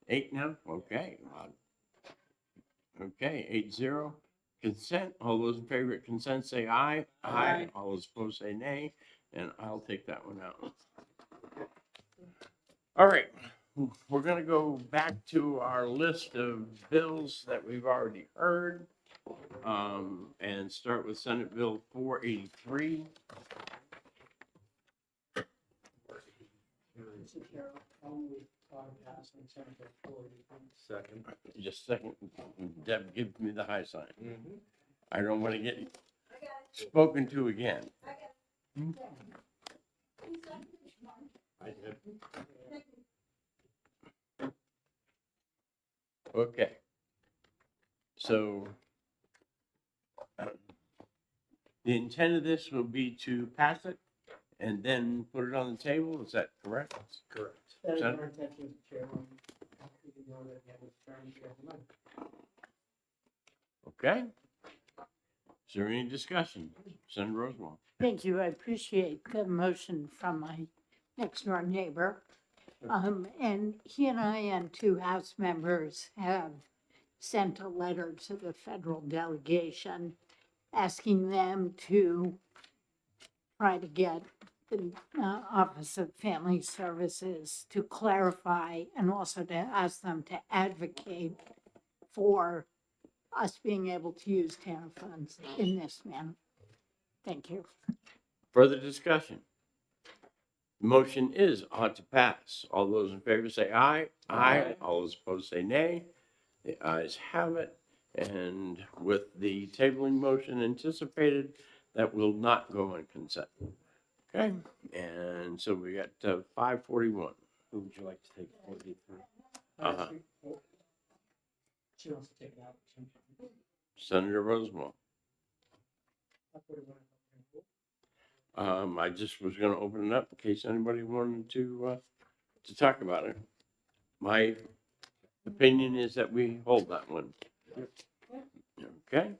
8 now? Okay. Okay, 8-0. Consent, all those in favor of consent say aye. Aye. All those opposed say nay. And I'll take that one out. All right, we're gonna go back to our list of bills that we've already heard. And start with Senate Bill 483. Second. Just a second, Deb, give me the high sign. I don't want to get spoken to again. I did. Okay. So the intent of this will be to pass it and then put it on the table. Is that correct? Correct. That is Sen- our intention, Mr. Chairman. We can know that at the end of the term, we have the money. Okay. Is there any discussion? Senator Rosenwald. Thank you. I appreciate the motion from my next door neighbor. And he and I and 2 House members have sent a letter to the federal delegation asking them to try to get the Office of Family Services to clarify and also to ask them to advocate for us being able to use TANF funds in this manner. Thank you. Further discussion? The motion is ought to pass. All those in favor say aye. Aye. All those opposed say nay. The ayes have it. And with the tabling motion anticipated, that will not go on consent. Okay, and so we got 541. Who would you like to take 43? She wants to take it out. Senator Rosenwald. I just was going to open it up in case anybody wanted to talk about it. My opinion is that we hold that one. Okay,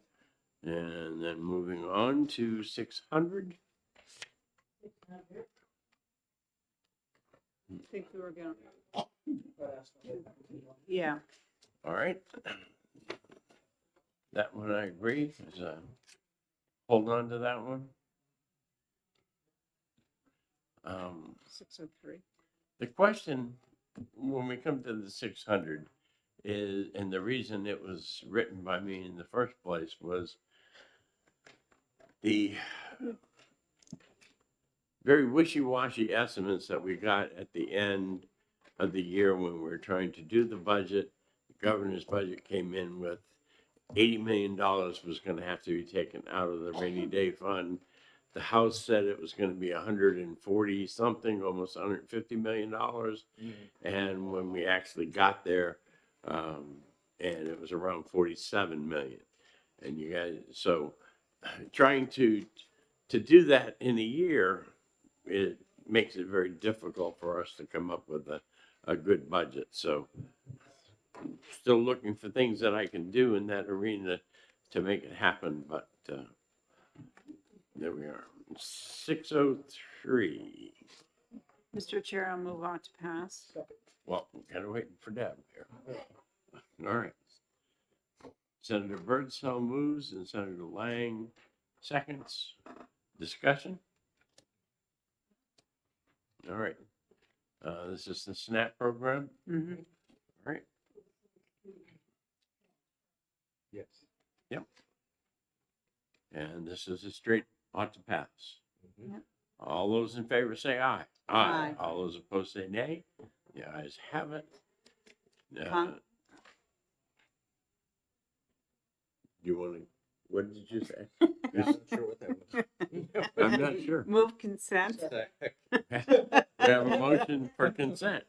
and then moving on to 600. I think we were going yeah. All right. That one I agree. Is hold on to that one. 603. The question when we come to the 600 is, and the reason it was written by me in the first place was the very wishy-washy estimates that we got at the end of the year when we were trying to do the budget. The governor's budget came in with $80 million was going to have to be taken out of the rainy day fund. The House said it was going to be 140 something, almost $150 million. And when we actually got there, and it was around 47 million. And you guys, so trying to to do that in a year, it makes it very difficult for us to come up with a good budget. So still looking for things that I can do in that arena to make it happen, but there we are. 6:03. Mr. Chair, I'll move on to pass. Well, gotta wait for Deb here. All right. Senator Birdsell moves and Senator Lang seconds. Discussion? All right. This is the SNAP program. Mm-hmm. All right. Yes. Yep. And this is a straight ought to pass. Yep. All those in favor say aye. Aye. All those opposed say nay. The ayes have it. Con- You want to, what did you say? I'm not sure. Move consent. We have a motion for consent.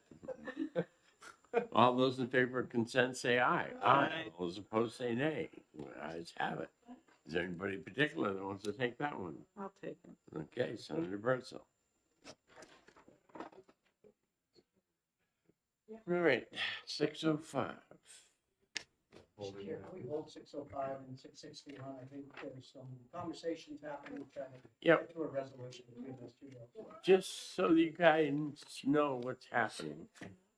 All those in favor of consent say aye. Aye. All those opposed say nay. The ayes have it. Is there anybody in particular that wants to take that one? I'll take it. Okay, Senator Birdsell. All right, 6:05. Chair, we hold 6:05 and 6:61. I think there's some conversations happening, trying to Yep. get to a resolution between those two bills. Just so you guys know what's happening,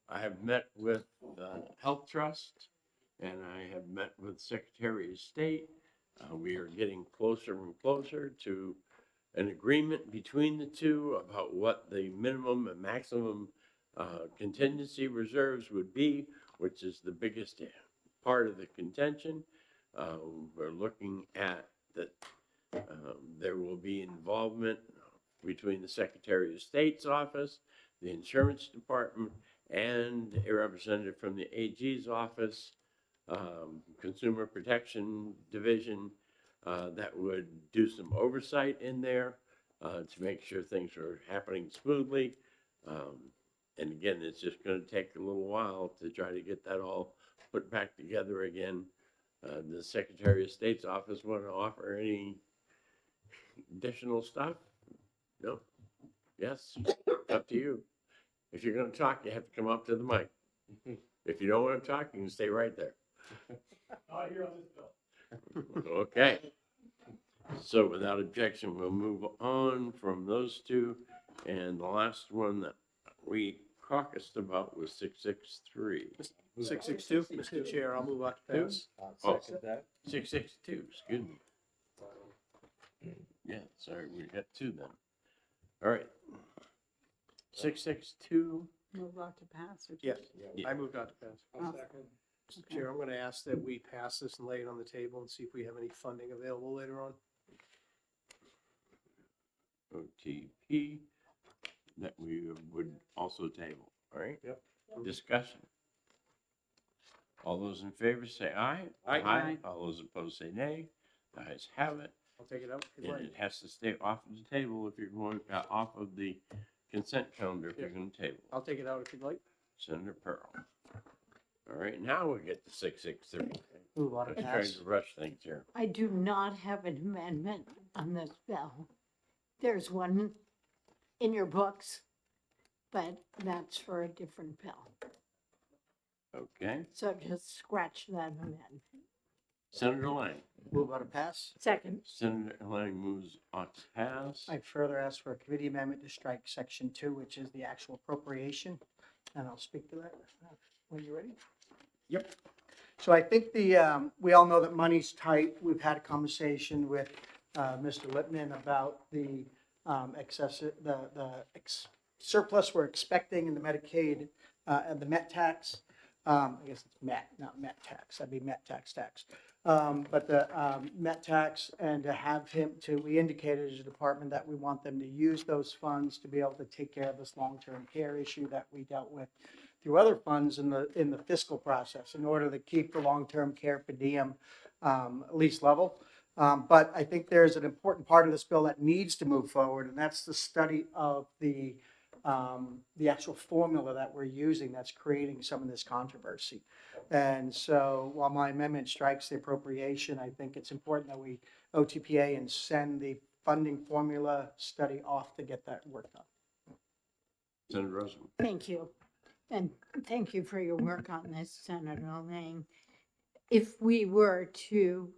I have met with the Health Trust and I have met with Secretary of State. We are getting closer and closer to an agreement between the two about what the minimum and maximum contingency reserves would be, which is the biggest part of the contention. We're looking at that there will be involvement between the Secretary of State's office, the Insurance Department, and a representative from the AG's office, Consumer Protection Division, that would do some oversight in there to make sure things are happening smoothly. And again, it's just going to take a little while to try to get that all put back together again. The Secretary of State's office want to offer any additional stuff? No? Yes? Up to you. If you're going to talk, you have to come up to the mic. If you don't want to talk, you can stay right there. Okay. So without objection, we'll move on from those two. And the last one that we caucused about was 663. 662, Mr. Chair, I'll move on to pass. Oh, 662, excuse me. Yeah, sorry, we got two then. All right. 662. Move on to pass. Or Yes, Yeah. I moved on to pass. Mr. Chair, I'm going to ask that we pass this and lay it on the table and see if we have any funding available later on. OTP that we would also table, all right? Yep. Discussion. All those in favor say aye. Aye. All those opposed say nay. The ayes have it. I'll take it out if you'd And like. it has to stay off of the table if you're going, off of the consent calendar if you're going to table. I'll take it out if you'd like. Senator Pearl. All right, now we get to 663. Move on to I'm trying pass. to rush things here. I do not have an amendment on this bill. There's one in your books, but that's for a different bill. Okay. So just scratch that amendment. Senator Lang. Move on to pass. Second. Senator Lang moves on to pass. I further ask for a committee amendment to strike section 2, which is the actual appropriation, and I'll speak to that when you're ready. Yep. So I think we all know that money's tight. We've had a conversation with Mr. Lippman about the surplus we're expecting in the Medicaid and the Met tax. I guess it's Met, not Met tax. That'd be Met tax. But the Met tax, and to have we indicated as a department that we want them to use those funds to be able to take care of this long-term care issue that we dealt with through other funds in the fiscal process in order to keep the long-term care per diem at least level. But I think there's an important part of this bill that needs to move forward, and that's the study of the actual formula that we're using that's creating some of this controversy. And so while my amendment strikes the appropriation, I think it's important that we OTPA and send the funding formula study off to get that work done. Senator Rosenberg. Thank you. And thank you for your work on this, Senator Lang. If we were to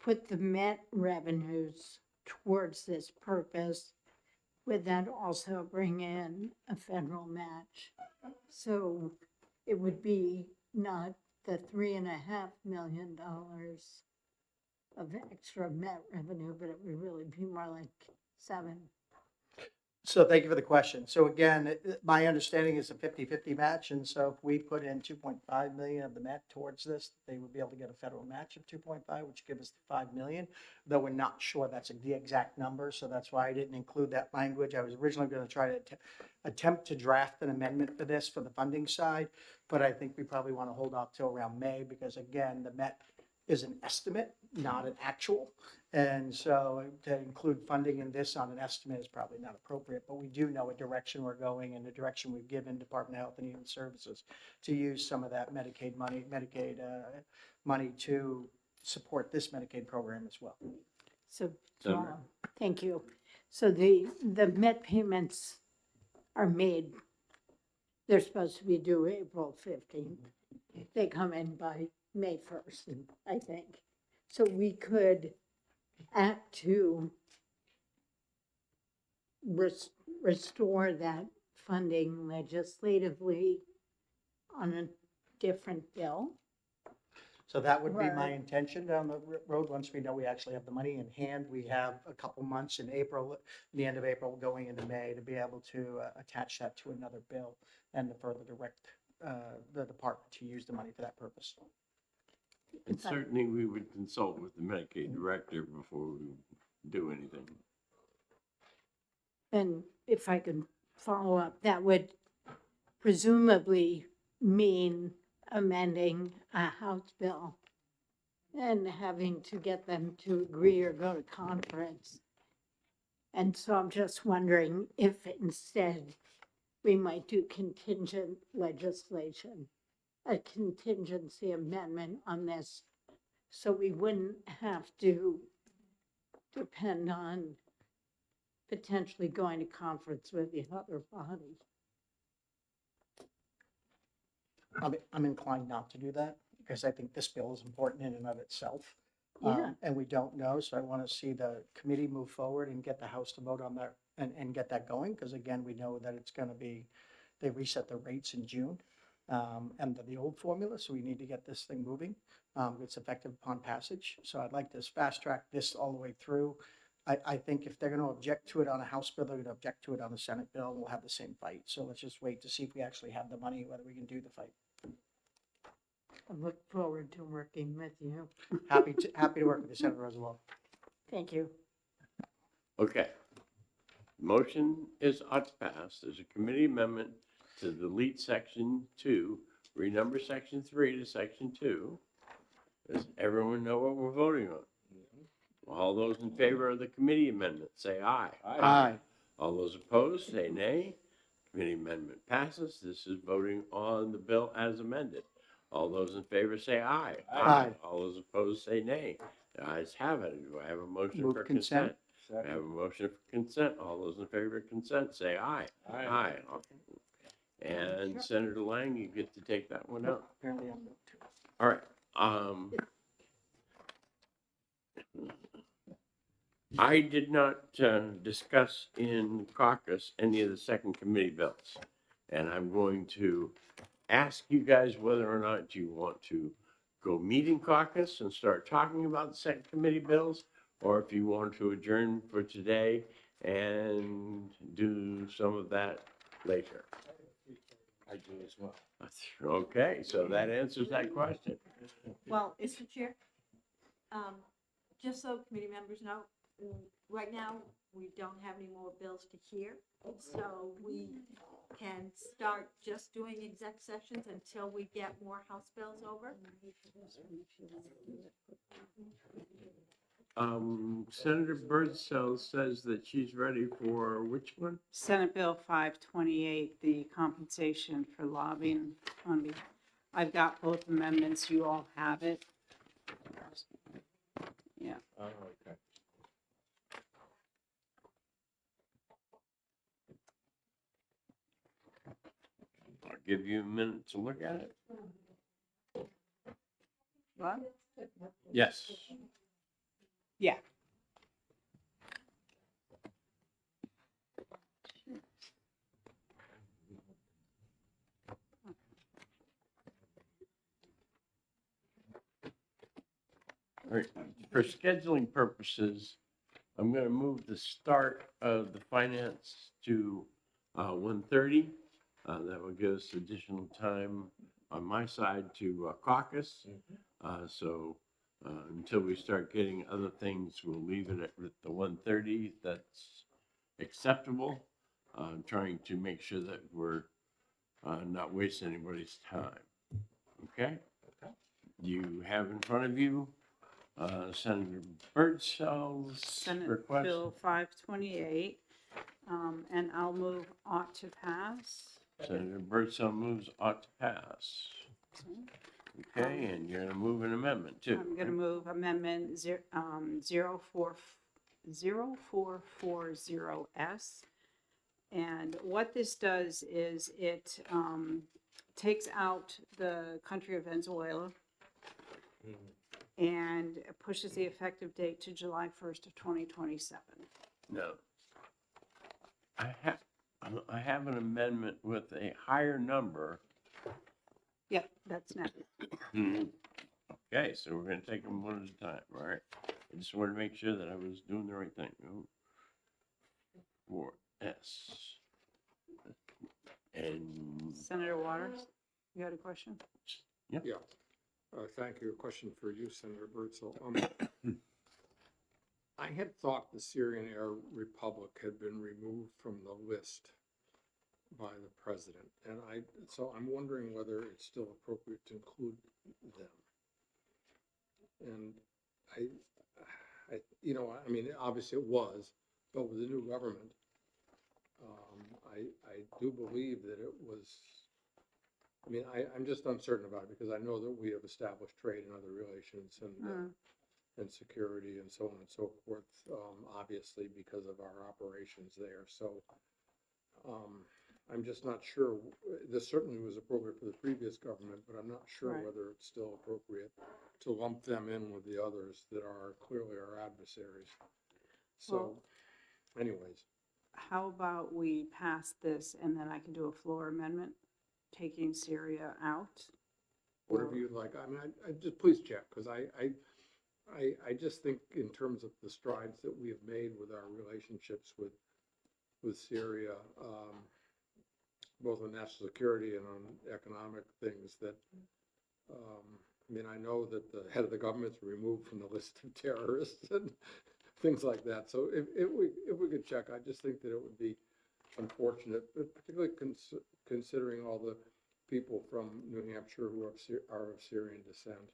put the Met revenues towards this purpose, would that also bring in a federal match? So it would be not the $3.5 million of extra Met revenue, but it would really be more like 7. So thank you for the question. So again, my understanding is a 50-50 match. And so if we put in 2.5 million of the Met towards this, they would be able to get a federal match of 2.5, which gives us 5 million, though we're not sure that's the exact number. So that's why I didn't include that language. I was originally going to try to attempt to draft an amendment for this for the funding side, but I think we probably want to hold off till around May because again, the Met is an estimate, not an actual. And so to include funding in this on an estimate is probably not appropriate, but we do know a direction we're going and the direction we've given Department of Health and Human Services to use some of that Medicaid money to support this Medicaid program as well. So, Senator. thank you. So the Met payments are made, they're supposed to be due April 15th. They come in by May 1st, I think. So we could act to restore that funding legislatively on a different bill. So that would be my Right. intention down the road. Once we know we actually have the money in hand, we have a couple months in April, the end of April going into May to be able to attach that to another bill and to further direct the department to use the money for that purpose. And certainly we would consult with the Medicaid director before we do anything. And if I could follow up, that would presumably mean amending a House bill and having to get them to agree or go to conference. And so I'm just wondering if instead we might do contingent legislation, a contingency amendment on this, so we wouldn't have to depend on potentially going to conference with the other body. I'm inclined not to do that because I think this bill is important in and of itself. Yeah. And we don't know, so I want to see the committee move forward and get the House to vote on that and get that going. Because again, we know that it's going to be, they reset the rates in June and the old formula, so we need to get this thing moving. It's effective upon passage. So I'd like to fast track this all the way through. I think if they're going to object to it on a House bill, they're going to object to it on the Senate bill, and we'll have the same fight. So let's just wait to see if we actually have the money, whether we can do the fight. I look forward to working with you. Happy to work with you, Senator Rosenwald. Thank you. Okay. Motion is ought to pass. There's a committee amendment to delete section 2, renumber section 3 to section 2. Does everyone know what we're voting on? All those in favor of the committee amendment, say aye. Aye. All those opposed, say nay. Committee amendment passes. This is voting on the bill as amended. All those in favor say aye. Aye. All those opposed say nay. The ayes have it. Do I have a motion Move for consent. consent? I have a motion for consent. All those in favor of consent say aye. Aye. And Senator Lang, you get to take that one out. Apparently I'm not too. All right. I did not discuss in caucus any of the second committee bills. And I'm going to ask you guys whether or not you want to go meet in caucus and start talking about the second committee bills, or if you want to adjourn for today and do some of that later. I do as well. Okay, so that answers that question. Well, Mr. Chair, just so committee members know, right now, we don't have any more bills to hear. So we can start just doing exec sessions until we get more House bills over. Senator Birdsell says that she's ready for which one? Senate Bill 528, the compensation for lobbying on behalf. I've got both amendments. You all have it. Yeah. Oh, okay. give you a minute to look at it. What? Yes. Yeah. All right, for scheduling purposes, I'm gonna move the start of the finance to 1:30. That will give us additional time on my side to caucus. So until we start getting other things, we'll leave it at the 1:30. That's acceptable. Trying to make sure that we're not wasting anybody's time. Okay? You have in front of you Senator Birdsall's Senate request. Bill 528, and I'll move ought to pass. Senator Birdsall moves ought to pass. Okay, and you're gonna move an amendment too. I'm going to move amendment 0440S. And what this does is it takes out the country of Venezuela and pushes the effective date to July 1st of 2027. No. I have an amendment with a higher number. Yep, that's next. Okay, so we're gonna take them one at a time, all right? I just wanted to make sure that I was doing the right thing. 4S. And, Senator Waters, you had a question? yep. Yeah. Thank you. A question for you, Senator Birdsall. I had thought the Syrian Arab Republic had been removed from the list by the president, and so I'm wondering whether it's still appropriate to include them. And I mean, obviously it was, but with the new government, I do believe that it was. I mean, I'm just uncertain about it because I know that we have established trade and other relations and security and so on and so forth, obviously because of our operations there. So I'm just not sure. This certainly was appropriate for the previous government, but I'm not sure Right. whether it's still appropriate to lump them in with the others that are clearly our adversaries. So anyways. How about we pass this and then I can do a floor amendment, taking Syria out? Whatever you'd like. I mean, I just please check, because I just think in terms of the strides that we have made with our relationships with Syria, both on national security and on economic things, that I mean, I know that the head of the government's removed from the list of terrorists and things like that. So if we could check, I just think that it would be unfortunate, but particularly considering all the people from New Hampshire who are of Syrian descent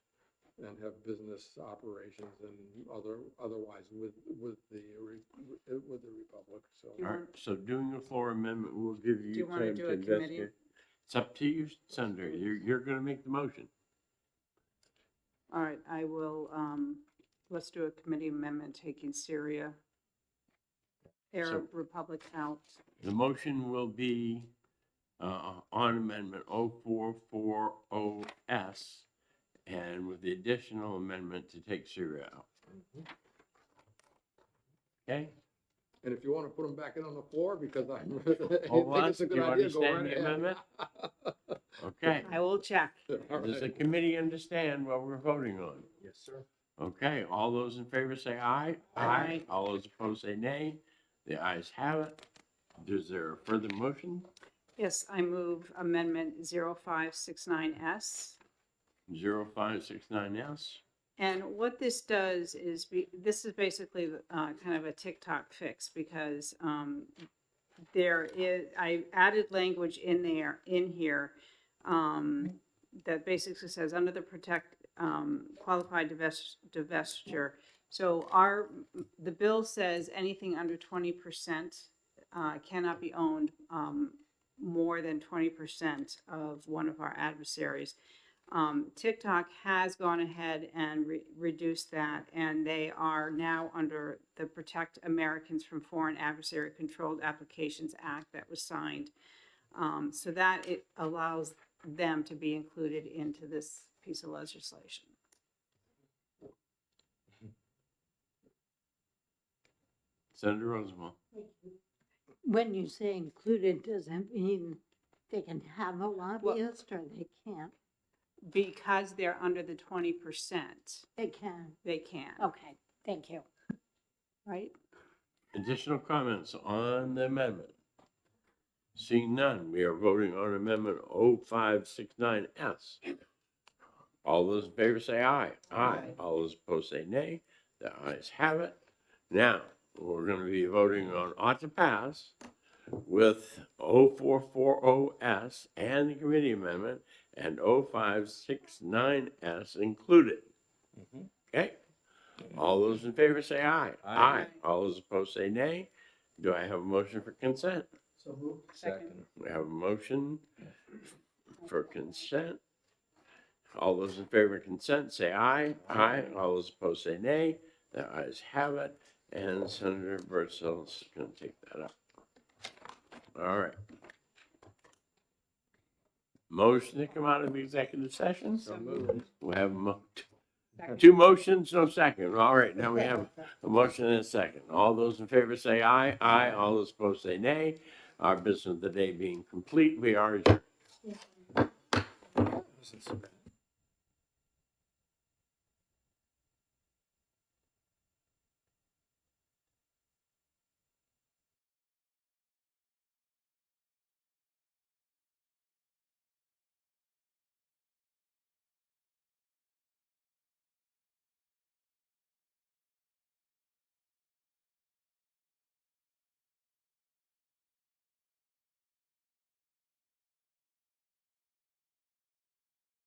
and have business operations and otherwise with the Republic. So All right, so doing a floor amendment will give you Do you want to time do to a committee? investigate. It's up to you, Senator. You're gonna make the motion. All right, I will, let's do a committee amendment taking Syria, Arab Republic out. The motion will be on amendment 0440S and with the additional amendment to take Syria out. Okay? and if you want to put them back in on the floor, because I think Hold on, it's a do good you idea, go understand right the ahead. amendment? Okay. I will check. All Does the right. committee understand what we're voting on? Yes, sir. Okay, all those in favor say aye. Aye. All those opposed say nay. The ayes have it. Is there a further motion? Yes, I move amendment 0569S. 0569S. And what this does is, this is basically kind of a TikTok fix, because I added language in here that basically says, under the qualified divestiture. So the bill says anything under 20% cannot be owned more than 20% of one of our adversaries. TikTok has gone ahead and reduced that, and they are now under the Protect Americans from Foreign Adversary Controlled Applications Act that was signed So that it allows them to be included into this piece of legislation. Senator Rosenbaum. When you say included, does that mean they can have a lobbyist or they can't? Because they're under the 20%, They can. they can, Okay, thank you. right? Additional comments on the amendment? Seeing none, we are voting on amendment 0569S. All those in favor say aye. Aye. All those opposed say nay. The ayes have it. Now, we're going to be voting on ought to pass with 0440S and the committee amendment and 0569S included. Okay? All those in favor say aye. Aye. All those opposed say nay. Do I have a motion for consent? So moved. Second. We have a motion for consent. All those in favor of consent say aye. Aye. All those opposed say nay. The ayes have it. And Senator Bertzel's going to take that up. All right. Motion to come out of executive session? So moved. We have two motions, no second. All right, now we have a motion and a second. All those in favor say aye. Aye. All those opposed say nay. Our business of the day being complete, we are adjourned.